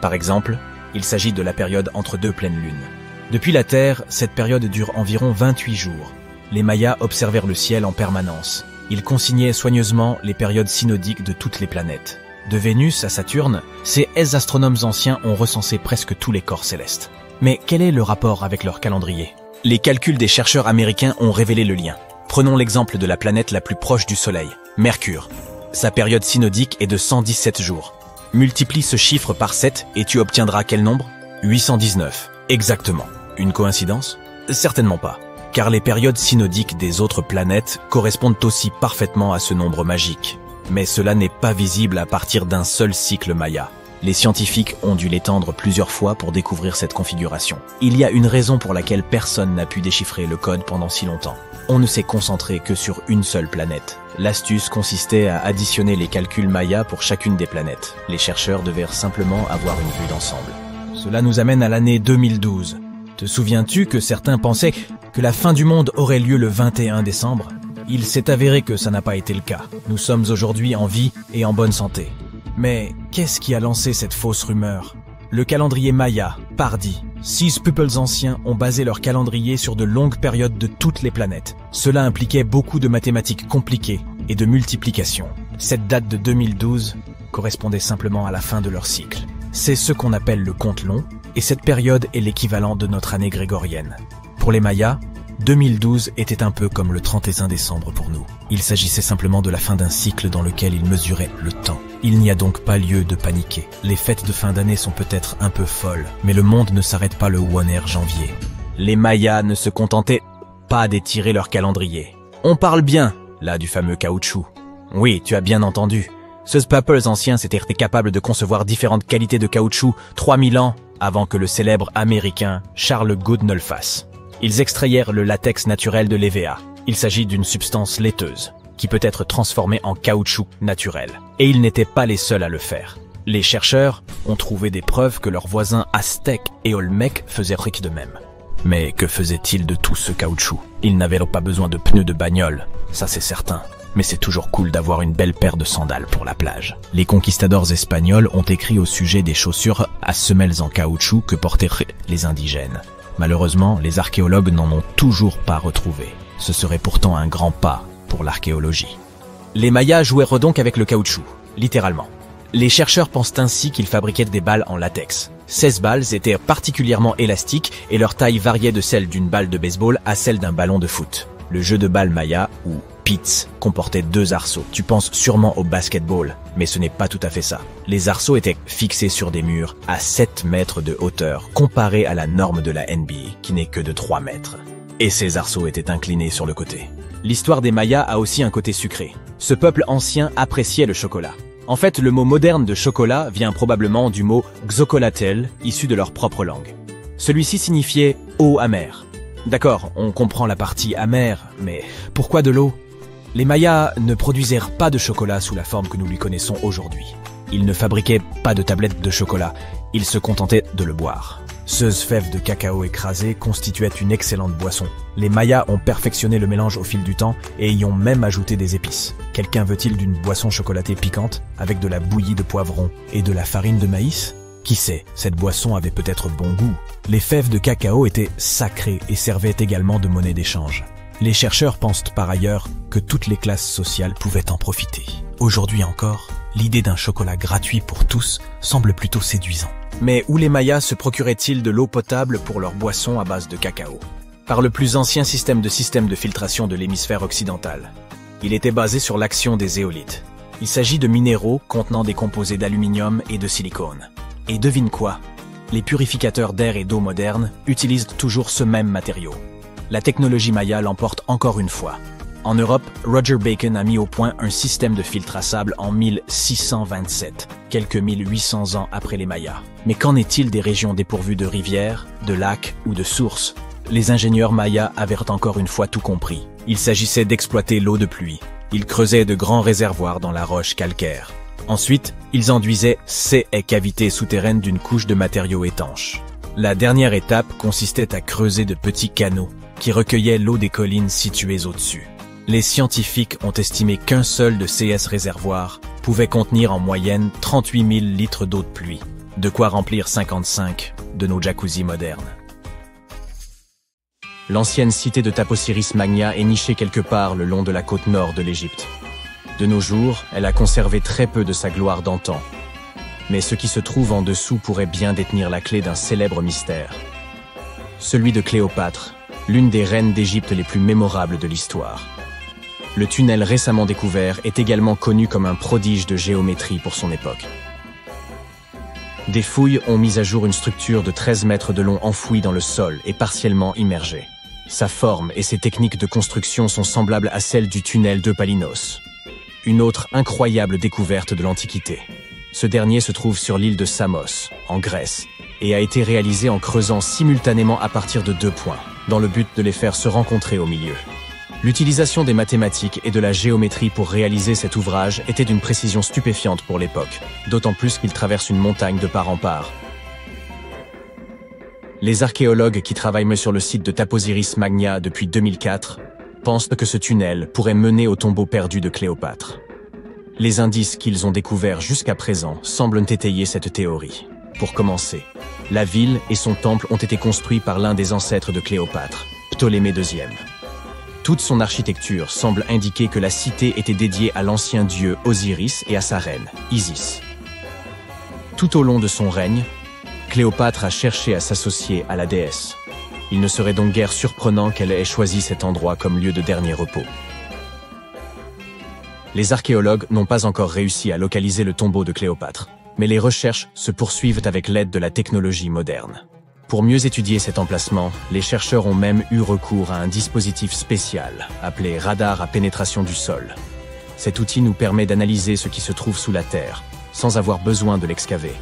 Par exemple, il s'agit de la période entre 2 pleines lunes. Depuis la Terre, cette période dure environ 28 jours. Les Mayas observèrent le ciel en permanence. Ils consignaient soigneusement les périodes synodiques de toutes les planètes. De Vénus à Saturne, ces astronomes anciens ont recensé presque tous les corps célestes. Mais quel est le rapport avec leur calendrier? Les calculs des chercheurs américains ont révélé le lien. Prenons l'exemple de la planète la plus proche du Soleil, Mercure. Sa période synodique est de 117 jours. Multiplie ce chiffre par 7 et tu obtiendras quel nombre? 819. Exactement. Une coïncidence? Certainement pas. Car les périodes synodiques des autres planètes correspondent aussi parfaitement à ce nombre magique. Mais cela n'est pas visible à partir d'un seul cycle maya. Les scientifiques ont dû l'étendre plusieurs fois pour découvrir cette configuration. Il y a une raison pour laquelle personne n'a pu déchiffrer le code pendant si longtemps. On ne s'est concentré que sur une seule planète. L'astuce consistait à additionner les calculs mayas pour chacune des planètes. Les chercheurs devaient simplement avoir une vue d'ensemble. Cela nous amène à l'année 2012. Te souviens-tu que certains pensaient que la fin du monde aurait lieu le 21 décembre? Il s'est avéré que ça n'a pas été le cas. Nous sommes aujourd'hui en vie et en bonne santé. Mais qu'est-ce qui a lancé cette fausse rumeur? Le calendrier maya, pardi. 6 peuples anciens ont basé leur calendrier sur de longues périodes de toutes les planètes. Cela impliquait beaucoup de mathématiques compliquées et de multiplication. Cette date de 2012 correspondait simplement à la fin de leur cycle. C'est ce qu'on appelle le compte long, et cette période est l'équivalent de notre année grégorienne. Pour les Mayas, 2012 était un peu comme le 31 décembre pour nous. Il s'agissait simplement de la fin d'un cycle dans lequel il mesurait le temps. Il n'y a donc pas lieu de paniquer. Les fêtes de fin d'année sont peut-être un peu folles, mais le monde ne s'arrête pas le 1er janvier. Les Mayas ne se contentaient pas d'étirer leur calendrier. On parle bien, là, du fameux caoutchouc. Oui, tu as bien entendu. Ce peuples anciens s'étaient capables de concevoir différentes qualités de caoutchouc 3000 ans avant que le célèbre américain Charles Gould ne le fasse. Ils extrayèrent le latex naturel de l'EVA. Il s'agit d'une substance laiteuse, qui peut être transformée en caoutchouc naturel. Et ils n'étaient pas les seuls à le faire. Les chercheurs ont trouvé des preuves que leurs voisins aztèques et olmèques faisaient de même. Mais que faisaient-ils de tout ce caoutchouc? Ils n'avaient pas besoin de pneus de bagnole, ça c'est certain. Mais c'est toujours cool d'avoir une belle paire de sandales pour la plage. Les conquistadors espagnols ont écrit au sujet des chaussures à semelles en caoutchouc que portaient les indigènes. Malheureusement, les archéologues n'en ont toujours pas retrouvé. Ce serait pourtant un grand pas pour l'archéologie. Les Mayas jouèrent donc avec le caoutchouc, littéralement. Les chercheurs pensent ainsi qu'ils fabriquaient des balles en latex. 16 balles étaient particulièrement élastiques et leur taille variait de celle d'une balle de baseball à celle d'un ballon de foot. Le jeu de balle maya, ou pits, comportait 2 arceaux. Tu penses sûrement au basketball, mais ce n'est pas tout à fait ça. Les arceaux étaient fixés sur des murs à 7 mètres de hauteur, comparé à la norme de la NBA, qui n'est que de 3 mètres. Et ces arceaux étaient inclinés sur le côté. L'histoire des Mayas a aussi un côté sucré. Ce peuple ancien appréciait le chocolat. En fait, le mot moderne de chocolat vient probablement du mot xocolatel, issu de leur propre langue. Celui-ci signifiait « eau amère ». D'accord, on comprend la partie amère, mais pourquoi de l'eau? Les Mayas ne produisèrent pas de chocolat sous la forme que nous lui connaissons aujourd'hui. Ils ne fabriquaient pas de tablettes de chocolat, ils se contentaient de le boire. Ces fèves de cacao écrasées constituaient une excellente boisson. Les Mayas ont perfectionné le mélange au fil du temps et y ont même ajouté des épices. Quelqu'un veut-il d'une boisson chocolatée piquante avec de la bouillie de poivron et de la farine de maïs? Qui sait, cette boisson avait peut-être bon goût. Les fèves de cacao étaient sacrées et servaient également de monnaie d'échange. Les chercheurs pensent par ailleurs que toutes les classes sociales pouvaient en profiter. Aujourd'hui encore, l'idée d'un chocolat gratuit pour tous semble plutôt séduisant. Mais où les Mayas se procuraient-ils de l'eau potable pour leurs boissons à base de cacao? Par le plus ancien système de filtration de l'hémisphère occidental. Il était basé sur l'action des éolites. Il s'agit de minéraux contenant des composés d'aluminium et de silicone. Et devine quoi? Les purificateurs d'air et d'eau modernes utilisent toujours ce même matériau. La technologie Maya l'emporte encore une fois. En Europe, Roger Bacon a mis au point un système de filtre à sable en 1627, quelques 1800 ans après les Mayas. Mais qu'en est-il des régions dépourvues de rivières, de lacs ou de sources? Les ingénieurs Mayas avaient encore une fois tout compris. Il s'agissait d'exploiter l'eau de pluie. Ils creusaient de grands réservoirs dans la roche calcaire. Ensuite, ils enduisaient ces cavités souterraines d'une couche de matériaux étanches. La dernière étape consistait à creuser de petits canaux qui recueillaient l'eau des collines situées au-dessus. Les scientifiques ont estimé qu'un seul de ces réservoirs pouvait contenir en moyenne 38 000 litres d'eau de pluie, de quoi remplir 55 de nos jacuzzis modernes. L'ancienne cité de Taposiris Magna est nichée quelque part le long de la côte nord de l'Égypte. De nos jours, elle a conservé très peu de sa gloire d'antan. Mais ce qui se trouve en dessous pourrait bien détenir la clé d'un célèbre mystère. Celui de Cléopâtre, l'une des reines d'Égypte les plus mémorables de l'histoire. Le tunnel récemment découvert est également connu comme un prodige de géométrie pour son époque. Des fouilles ont mis à jour une structure de 13 mètres de long enfouie dans le sol et partiellement immergée. Sa forme et ses techniques de construction sont semblables à celles du tunnel de Palinos. Une autre incroyable découverte de l'Antiquité. Ce dernier se trouve sur l'île de Samos, en Grèce, et a été réalisé en creusant simultanément à partir de 2 points, dans le but de les faire se rencontrer au milieu. L'utilisation des mathématiques et de la géométrie pour réaliser cet ouvrage était d'une précision stupéfiante pour l'époque, d'autant plus qu'il traverse une montagne de part en part. Les archéologues qui travaillent sur le site de Taposiris Magna depuis 2004 pensent que ce tunnel pourrait mener au tombeau perdu de Cléopâtre. Les indices qu'ils ont découverts jusqu'à présent semblent étayer cette théorie. Pour commencer, la ville et son temple ont été construits par l'un des ancêtres de Cléopâtre, Ptolémée II. Toute son architecture semble indiquer que la cité était dédiée à l'ancien dieu Osiris et à sa reine, Isis. Tout au long de son règne, Cléopâtre a cherché à s'associer à la déesse. Il ne serait donc guère surprenant qu'elle ait choisi cet endroit comme lieu de dernier repos. Les archéologues n'ont pas encore réussi à localiser le tombeau de Cléopâtre, mais les recherches se poursuivent avec l'aide de la technologie moderne. Pour mieux étudier cet emplacement, les chercheurs ont même eu recours à un dispositif spécial, appelé radar à pénétration du sol. Cet outil nous permet d'analyser ce qui se trouve sous la terre, sans avoir besoin de l'excaver.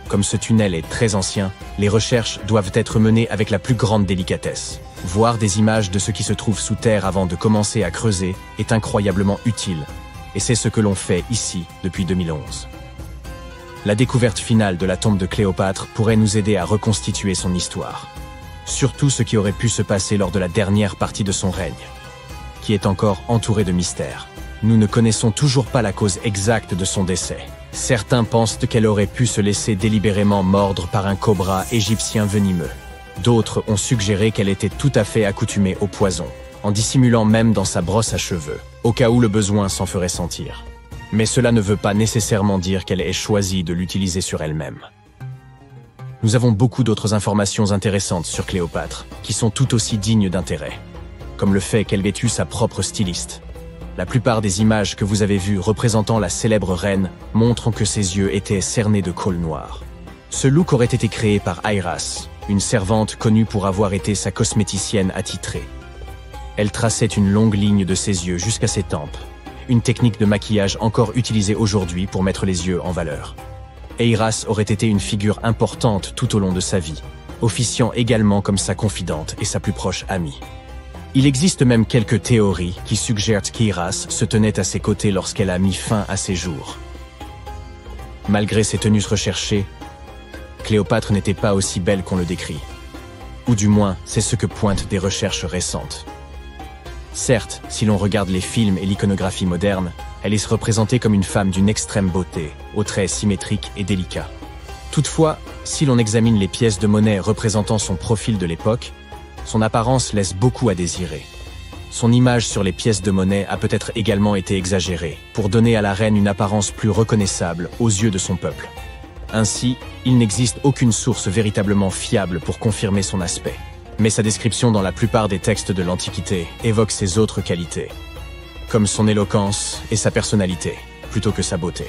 Comme ce tunnel est très ancien, les recherches doivent être menées avec la plus grande délicatesse. Voir des images de ce qui se trouve sous terre avant de commencer à creuser est incroyablement utile, et c'est ce que l'on fait ici depuis 2011. La découverte finale de la tombe de Cléopâtre pourrait nous aider à reconstituer son histoire. Surtout ce qui aurait pu se passer lors de la dernière partie de son règne, qui est encore entouré de mystères. Nous ne connaissons toujours pas la cause exacte de son décès. Certains pensent qu'elle aurait pu se laisser délibérément mordre par un cobra égyptien venimeux. D'autres ont suggéré qu'elle était tout à fait accoutumée au poison, en dissimulant même dans sa brosse à cheveux, au cas où le besoin s'en ferait sentir. Mais cela ne veut pas nécessairement dire qu'elle ait choisi de l'utiliser sur elle-même. Nous avons beaucoup d'autres informations intéressantes sur Cléopâtre, qui sont tout aussi dignes d'intérêt, comme le fait qu'elle ait eu sa propre styliste. La plupart des images que vous avez vues représentant la célèbre reine montrent que ses yeux étaient cernés de colle noire. Ce look aurait été créé par Airas, une servante connue pour avoir été sa cosméticienne attitrée. Elle traçait une longue ligne de ses yeux jusqu'à ses tempes, une technique de maquillage encore utilisée aujourd'hui pour mettre les yeux en valeur. Airas aurait été une figure importante tout au long de sa vie, officiant également comme sa confidente et sa plus proche amie. Il existe même quelques théories qui suggèrent qu'Airas se tenait à ses côtés lorsqu'elle a mis fin à ses jours. Malgré ses tenues recherchées, Cléopâtre n'était pas aussi belle qu'on le décrit. Ou du moins, c'est ce que pointent des recherches récentes. Certes, si l'on regarde les films et l'iconographie moderne, elle est représentée comme une femme d'une extrême beauté, aux traits symétriques et délicats. Toutefois, si l'on examine les pièces de monnaie représentant son profil de l'époque, son apparence laisse beaucoup à désirer. Son image sur les pièces de monnaie a peut-être également été exagérée, pour donner à la reine une apparence plus reconnaissable aux yeux de son peuple. Ainsi, il n'existe aucune source véritablement fiable pour confirmer son aspect. Mais sa description dans la plupart des textes de l'Antiquité évoque ses autres qualités, comme son éloquence et sa personnalité, plutôt que sa beauté.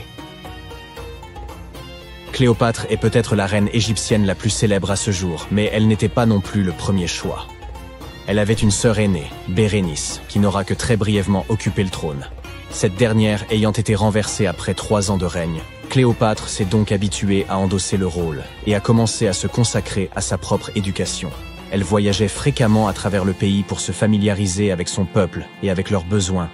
Cléopâtre est peut-être la reine égyptienne la plus célèbre à ce jour, mais elle n'était pas non plus le premier choix. Elle avait une sœur aînée, Bérénice, qui n'aura que très brièvement occupé le trône. Cette dernière ayant été renversée après 3 ans de règne, Cléopâtre s'est donc habituée à endosser le rôle et a commencé à se consacrer à sa propre éducation. Elle voyageait fréquemment à travers le pays pour se familiariser avec son peuple et avec leurs besoins.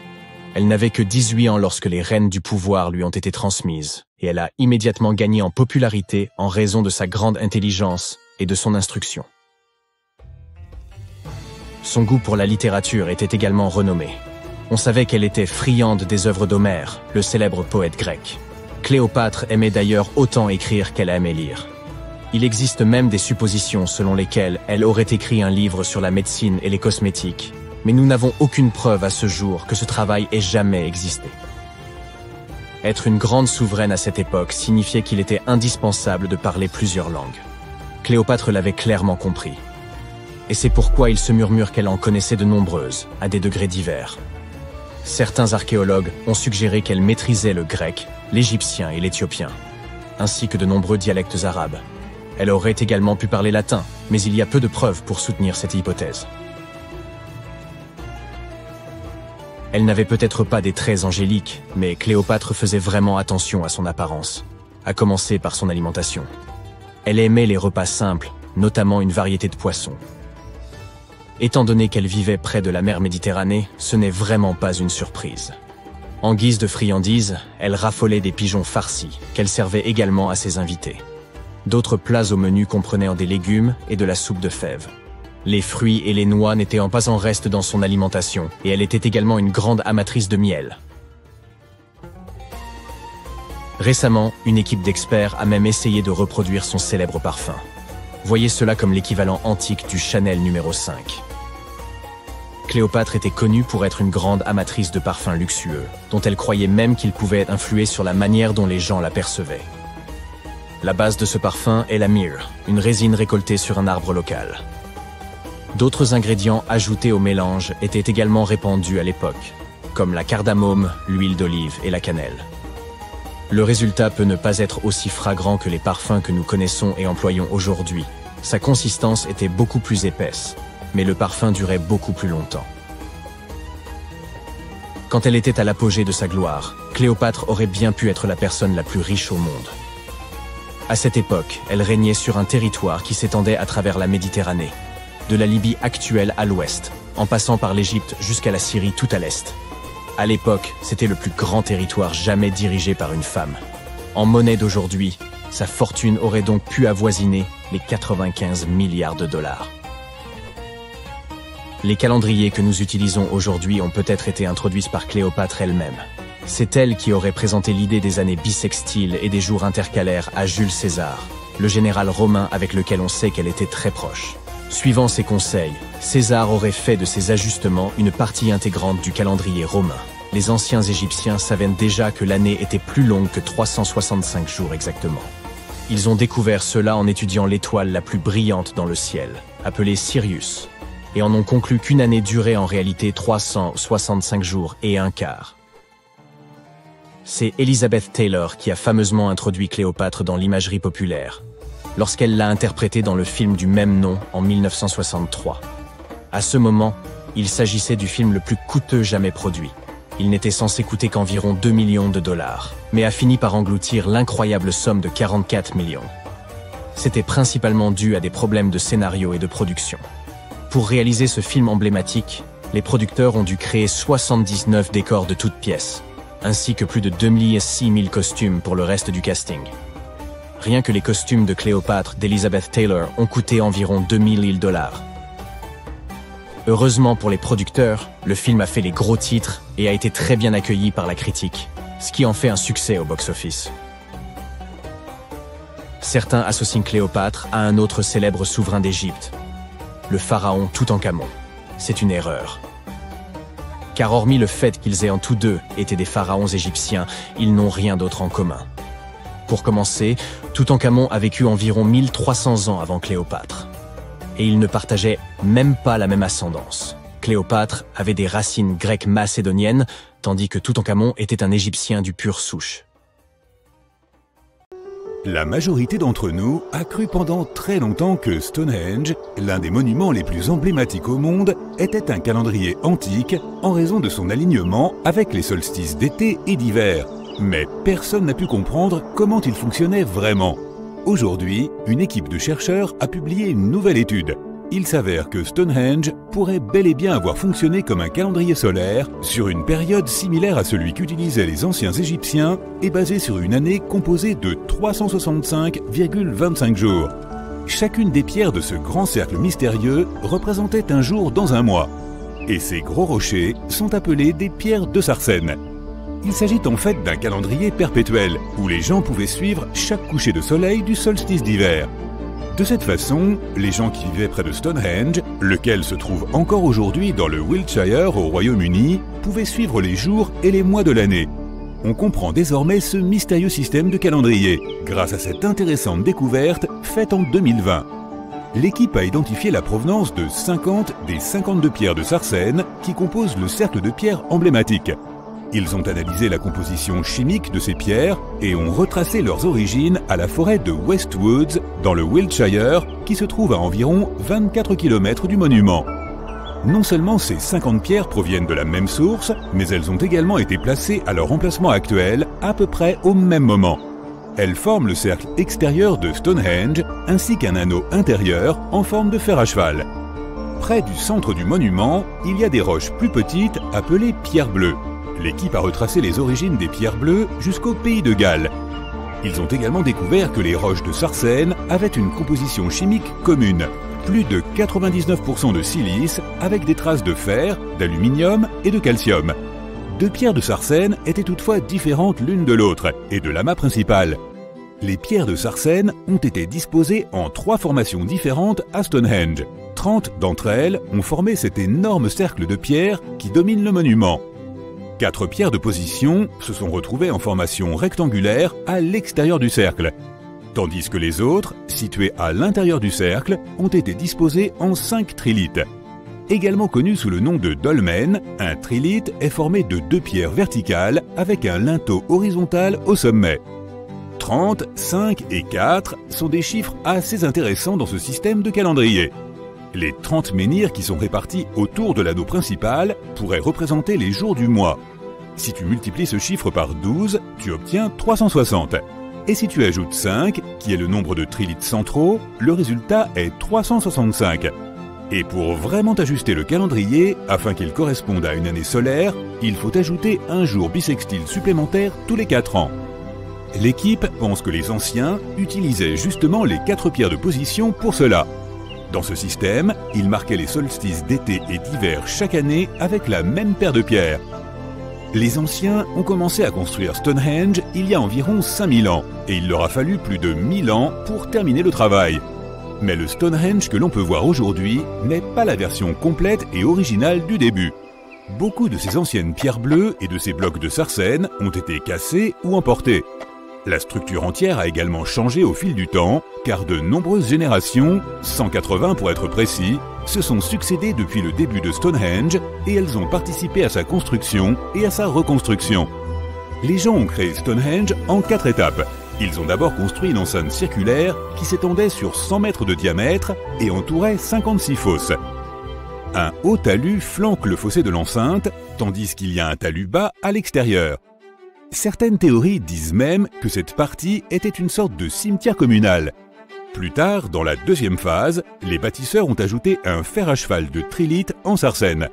Elle n'avait que 18 ans lorsque les rênes du pouvoir lui ont été transmises, et elle a immédiatement gagné en popularité en raison de sa grande intelligence et de son instruction. Son goût pour la littérature était également renommé. On savait qu'elle était friande des œuvres d'Homère, le célèbre poète grec. Cléopâtre aimait d'ailleurs autant écrire qu'elle aimait lire. Il existe même des suppositions selon lesquelles elle aurait écrit un livre sur la médecine et les cosmétiques, mais nous n'avons aucune preuve à ce jour que ce travail ait jamais existé. Être une grande souveraine à cette époque signifiait qu'il était indispensable de parler plusieurs langues. Cléopâtre l'avait clairement compris. Et c'est pourquoi il se murmure qu'elle en connaissait de nombreuses, à des degrés divers. Certains archéologues ont suggéré qu'elle maîtrisait le grec, l'égyptien et l'éthiopien, ainsi que de nombreux dialectes arabes. Elle aurait également pu parler latin, mais il y a peu de preuves pour soutenir cette hypothèse. Elle n'avait peut-être pas des traits angéliques, mais Cléopâtre faisait vraiment attention à son apparence, à commencer par son alimentation. Elle aimait les repas simples, notamment une variété de poissons. Étant donné qu'elle vivait près de la mer Méditerranée, ce n'est vraiment pas une surprise. En guise de friandises, elle raffolait des pigeons farcis, qu'elle servait également à ses invités. D'autres plats au menu comprenaient des légumes et de la soupe de fèves. Les fruits et les noix n'étaient pas en reste dans son alimentation, et elle était également une grande amatrice de miel. Récemment, une équipe d'experts a même essayé de reproduire son célèbre parfum. Voyez cela comme l'équivalent antique du Chanel numéro 5. Cléopâtre était connue pour être une grande amatrice de parfums luxueux, dont elle croyait même qu'ils pouvaient influer sur la manière dont les gens la percevaient. La base de ce parfum est la myrrhe, une résine récoltée sur un arbre local. D'autres ingrédients ajoutés au mélange étaient également répandus à l'époque, comme la cardamome, l'huile d'olive et la cannelle. Le résultat peut ne pas être aussi fragrant que les parfums que nous connaissons et employons aujourd'hui. Sa consistance était beaucoup plus épaisse, mais le parfum durait beaucoup plus longtemps. Quand elle était à l'apogée de sa gloire, Cléopâtre aurait bien pu être la personne la plus riche au monde. À cette époque, elle régnait sur un territoire qui s'étendait à travers la Méditerranée, de la Libye actuelle à l'ouest, en passant par l'Égypte jusqu'à la Syrie tout à l'est. À l'époque, c'était le plus grand territoire jamais dirigé par une femme. En monnaie d'aujourd'hui, sa fortune aurait donc pu avoisiner les 95 milliards de dollars. Les calendriers que nous utilisons aujourd'hui ont peut-être été introduits par Cléopâtre elle-même. C'est elle qui aurait présenté l'idée des années bissextiles et des jours intercalaires à Jules César, le général romain avec lequel on sait qu'elle était très proche. Suivant ses conseils, César aurait fait de ces ajustements une partie intégrante du calendrier romain. Les anciens Égyptiens savaient déjà que l'année était plus longue que 365 jours exactement. Ils ont découvert cela en étudiant l'étoile la plus brillante dans le ciel, appelée Sirius, et en ont conclu qu'une année durait en réalité 365 jours et un quart. C'est Elizabeth Taylor qui a fameusement introduit Cléopâtre dans l'imagerie populaire, lorsqu'elle l'a interprétée dans le film du même nom en 1963. À ce moment, il s'agissait du film le plus coûteux jamais produit. Il n'était censé coûter qu'environ 2 millions de dollars, mais a fini par engloutir l'incroyable somme de 44 millions. C'était principalement dû à des problèmes de scénario et de production. Pour réaliser ce film emblématique, les producteurs ont dû créer 79 décors de toutes pièces, ainsi que plus de 2006 000 costumes pour le reste du casting. Rien que les costumes de Cléopâtre d'Elizabeth Taylor ont coûté environ 2000 dollars. Heureusement pour les producteurs, le film a fait les gros titres et a été très bien accueilli par la critique, ce qui en fait un succès au box-office. Certains associent Cléopâtre à un autre célèbre souverain d'Égypte, le pharaon Toutankhamon. C'est une erreur. Car hormis le fait qu'ils aient tous deux été des pharaons égyptiens, ils n'ont rien d'autre en commun. Pour commencer, Toutankhamon a vécu environ 1300 ans avant Cléopâtre. Et ils ne partageaient même pas la même ascendance. Cléopâtre avait des racines grecques macédoniennes, tandis que Toutankhamon était un Égyptien du pur souche. La majorité d'entre nous a cru pendant très longtemps que Stonehenge, l'un des monuments les plus emblématiques au monde, était un calendrier antique en raison de son alignement avec les solstices d'été et d'hiver. Mais personne n'a pu comprendre comment il fonctionnait vraiment. Aujourd'hui, une équipe de chercheurs a publié une nouvelle étude. Il s'avère que Stonehenge pourrait bel et bien avoir fonctionné comme un calendrier solaire sur une période similaire à celui qu'utilisaient les anciens Égyptiens et basé sur une année composée de 365,25 jours. Chacune des pierres de ce grand cercle mystérieux représentait un jour dans un mois. Et ces gros rochers sont appelés des pierres de Sarsène. Il s'agit en fait d'un calendrier perpétuel où les gens pouvaient suivre chaque coucher de soleil du solstice d'hiver. De cette façon, les gens qui vivaient près de Stonehenge, lequel se trouve encore aujourd'hui dans le Wiltshire au Royaume-Uni, pouvaient suivre les jours et les mois de l'année. On comprend désormais ce mystérieux système de calendrier, grâce à cette intéressante découverte faite en 2020. L'équipe a identifié la provenance de 50 des 52 pierres de Sarsène qui composent le cercle de pierres emblématique. Ils ont analysé la composition chimique de ces pierres et ont retracé leurs origines à la forêt de Westwoods, dans le Wiltshire, qui se trouve à environ 24 km du monument. Non seulement ces 50 pierres proviennent de la même source, mais elles ont également été placées à leur emplacement actuel à peu près au même moment. Elles forment le cercle extérieur de Stonehenge, ainsi qu'un anneau intérieur en forme de fer à cheval. Près du centre du monument, il y a des roches plus petites appelées pierres bleues. L'équipe a retracé les origines des pierres bleues jusqu'au pays de Galles. Ils ont également découvert que les roches de Sarsène avaient une composition chimique commune. Plus de 99% de silice avec des traces de fer, d'aluminium et de calcium. Deux pierres de Sarsène étaient toutefois différentes l'une de l'autre et de l'amas principal. Les pierres de Sarsène ont été disposées en 3 formations différentes à Stonehenge. 30 d'entre elles ont formé cet énorme cercle de pierres qui domine le monument. 4 pierres de position se sont retrouvées en formation rectangulaire à l'extérieur du cercle. tandis que les autres, situés à l'intérieur du cercle, ont été disposés en 5 trilithes. Également connu sous le nom de dolmen, un trilithe est formé de 2 pierres verticales avec un linteau horizontal au sommet. 30, 5 et 4 sont des chiffres assez intéressants dans ce système de calendrier. Les 30 menhirs qui sont répartis autour de l'anneau principal pourraient représenter les jours du mois. Si tu multiplies ce chiffre par 12, tu obtiens 360. Et si tu ajoutes 5, qui est le nombre de trilithes centraux, le résultat est 365. Et pour vraiment ajuster le calendrier, afin qu'il corresponde à une année solaire, il faut ajouter un jour bissextile supplémentaire tous les 4 ans. L'équipe pense que les anciens utilisaient justement les 4 pierres de position pour cela. Dans ce système, ils marquaient les solstices d'été et d'hiver chaque année avec la même paire de pierres. Les anciens ont commencé à construire Stonehenge il y a environ 5000 ans, et il leur a fallu plus de 1000 ans pour terminer le travail. Mais le Stonehenge que l'on peut voir aujourd'hui n'est pas la version complète et originale du début. Beaucoup de ces anciennes pierres bleues et de ces blocs de sartène ont été cassés ou emportés. La structure entière a également changé au fil du temps, car de nombreuses générations, 180 pour être précis, se sont succédées depuis le début de Stonehenge et elles ont participé à sa construction et à sa reconstruction. Les gens ont créé Stonehenge en 4 étapes. Ils ont d'abord construit une enceinte circulaire qui s'étendait sur 100 mètres de diamètre et entourait 56 fosses. Un haut talus flanque le fossé de l'enceinte, tandis qu'il y a un talus bas à l'extérieur. Certaines théories disent même que cette partie était une sorte de cimetière communal. Plus tard, dans la deuxième phase, les bâtisseurs ont ajouté un fer à cheval de trilithes en sartène.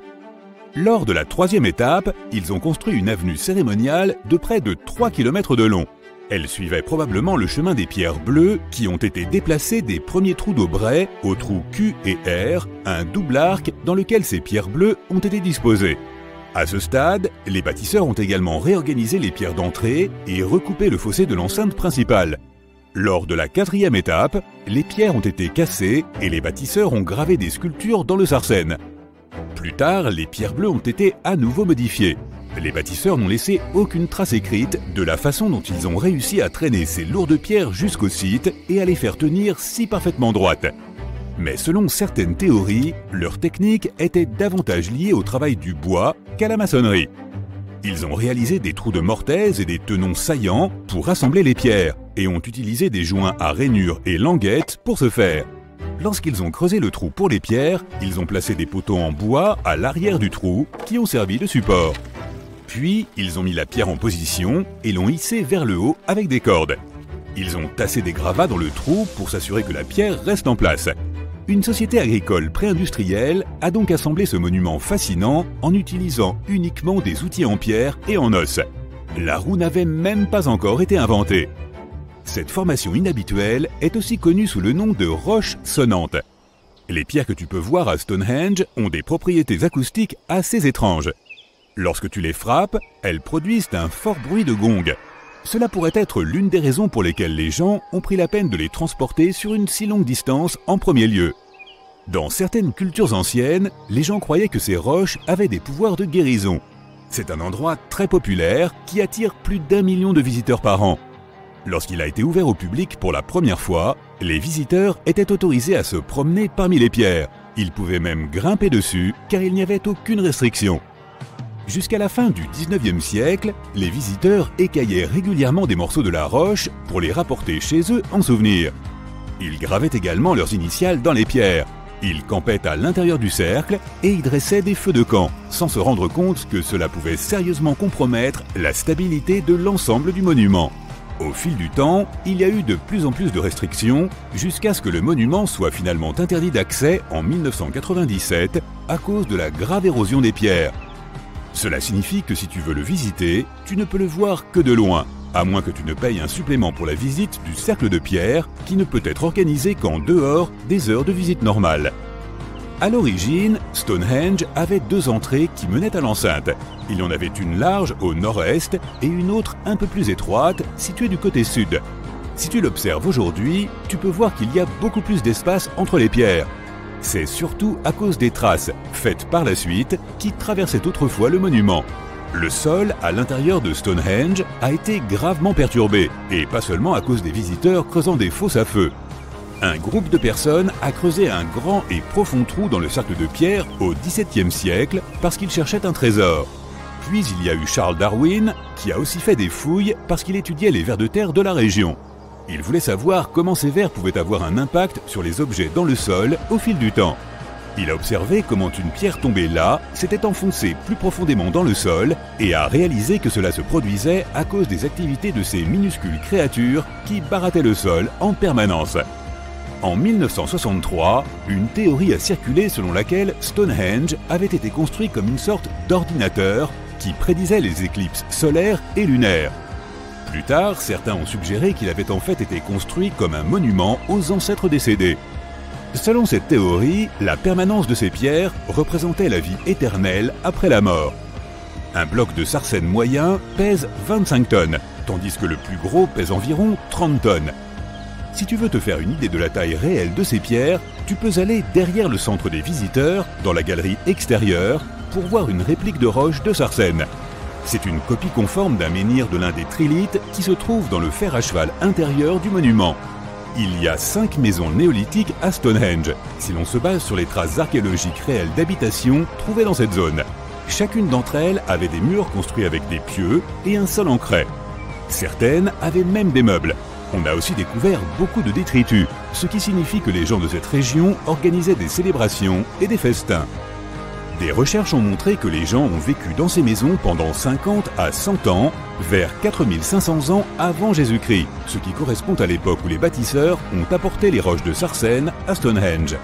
Lors de la troisième étape, ils ont construit une avenue cérémoniale de près de 3 km de long. Elle suivait probablement le chemin des pierres bleues qui ont été déplacées des premiers trous d'Aubray aux trous Q et R, un double arc dans lequel ces pierres bleues ont été disposées. À ce stade, les bâtisseurs ont également réorganisé les pierres d'entrée et recoupé le fossé de l'enceinte principale. Lors de la quatrième étape, les pierres ont été cassées et les bâtisseurs ont gravé des sculptures dans le sartène. Plus tard, les pierres bleues ont été à nouveau modifiées. Les bâtisseurs n'ont laissé aucune trace écrite de la façon dont ils ont réussi à traîner ces lourdes pierres jusqu'au site et à les faire tenir si parfaitement droites. Mais selon certaines théories, leur technique était davantage liée au travail du bois qu'à la maçonnerie. Ils ont réalisé des trous de mortaise et des tenons saillants pour rassembler les pierres et ont utilisé des joints à rainures et languettes pour ce faire. Lorsqu'ils ont creusé le trou pour les pierres, ils ont placé des poteaux en bois à l'arrière du trou qui ont servi de support. Puis, ils ont mis la pierre en position et l'ont hissée vers le haut avec des cordes. Ils ont tassé des gravats dans le trou pour s'assurer que la pierre reste en place. Une société agricole pré-industrielle a donc assemblé ce monument fascinant en utilisant uniquement des outils en pierre et en os. La roue n'avait même pas encore été inventée. Cette formation inhabituelle est aussi connue sous le nom de roche sonnante. Les pierres que tu peux voir à Stonehenge ont des propriétés acoustiques assez étranges. Lorsque tu les frappes, elles produisent un fort bruit de gong. Cela pourrait être l'une des raisons pour lesquelles les gens ont pris la peine de les transporter sur une si longue distance en premier lieu. Dans certaines cultures anciennes, les gens croyaient que ces roches avaient des pouvoirs de guérison. C'est un endroit très populaire qui attire plus d'1 million de visiteurs par an. Lorsqu'il a été ouvert au public pour la première fois, les visiteurs étaient autorisés à se promener parmi les pierres. Ils pouvaient même grimper dessus car il n'y avait aucune restriction. Jusqu'à la fin du 19e siècle, les visiteurs écaillaient régulièrement des morceaux de la roche pour les rapporter chez eux en souvenir. Ils gravaient également leurs initiales dans les pierres. Ils campaient à l'intérieur du cercle et y dressaient des feux de camp, sans se rendre compte que cela pouvait sérieusement compromettre la stabilité de l'ensemble du monument. Au fil du temps, il y a eu de plus en plus de restrictions, jusqu'à ce que le monument soit finalement interdit d'accès en 1997 à cause de la grave érosion des pierres. Cela signifie que si tu veux le visiter, tu ne peux le voir que de loin, à moins que tu ne payes un supplément pour la visite du cercle de pierre qui ne peut être organisé qu'en dehors des heures de visite normales. À l'origine, Stonehenge avait 2 entrées qui menaient à l'enceinte. Il y en avait une large au nord-est et une autre un peu plus étroite située du côté sud. Si tu l'observes aujourd'hui, tu peux voir qu'il y a beaucoup plus d'espace entre les pierres. C'est surtout à cause des traces, faites par la suite, qui traversaient autrefois le monument. Le sol à l'intérieur de Stonehenge a été gravement perturbé, et pas seulement à cause des visiteurs creusant des fosses à feu. Un groupe de personnes a creusé un grand et profond trou dans le cercle de pierre au XVIIe siècle parce qu'il cherchait un trésor. Puis il y a eu Charles Darwin qui a aussi fait des fouilles parce qu'il étudiait les vers de terre de la région. Il voulait savoir comment ces vers pouvaient avoir un impact sur les objets dans le sol au fil du temps. Il a observé comment une pierre tombée là s'était enfoncée plus profondément dans le sol et a réalisé que cela se produisait à cause des activités de ces minuscules créatures qui barattaient le sol en permanence. En 1963, une théorie a circulé selon laquelle Stonehenge avait été construit comme une sorte d'ordinateur qui prédisait les éclipses solaires et lunaires. Plus tard, certains ont suggéré qu'il avait en fait été construit comme un monument aux ancêtres décédés. Selon cette théorie, la permanence de ces pierres représentait la vie éternelle après la mort. Un bloc de sarcène moyen pèse 25 tonnes, tandis que le plus gros pèse environ 30 tonnes. Si tu veux te faire une idée de la taille réelle de ces pierres, tu peux aller derrière le centre des visiteurs, dans la galerie extérieure, pour voir une réplique de roche de sarcène. C'est une copie conforme d'un menhir de l'un des trilithes qui se trouve dans le fer à cheval intérieur du monument. Il y a 5 maisons néolithiques à Stonehenge, si l'on se base sur les traces archéologiques réelles d'habitation trouvées dans cette zone. Chacune d'entre elles avait des murs construits avec des pieux et un sol en craie. Certaines avaient même des meubles. On a aussi découvert beaucoup de détritus, ce qui signifie que les gens de cette région organisaient des célébrations et des festins. Des recherches ont montré que les gens ont vécu dans ces maisons pendant 50 à 100 ans, vers 4500 ans avant Jésus-Christ, ce qui correspond à l'époque où les bâtisseurs ont apporté les roches de sarcène à Stonehenge.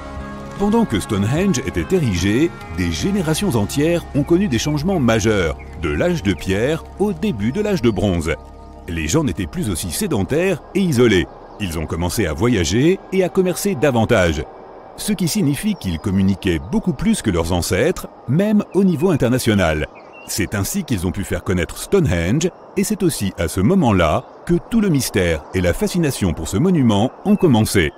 Pendant que Stonehenge était érigé, des générations entières ont connu des changements majeurs, de l'âge de pierre au début de l'âge de bronze. Les gens n'étaient plus aussi sédentaires et isolés. Ils ont commencé à voyager et à commercer davantage. Ce qui signifie qu'ils communiquaient beaucoup plus que leurs ancêtres, même au niveau international. C'est ainsi qu'ils ont pu faire connaître Stonehenge, et c'est aussi à ce moment-là que tout le mystère et la fascination pour ce monument ont commencé.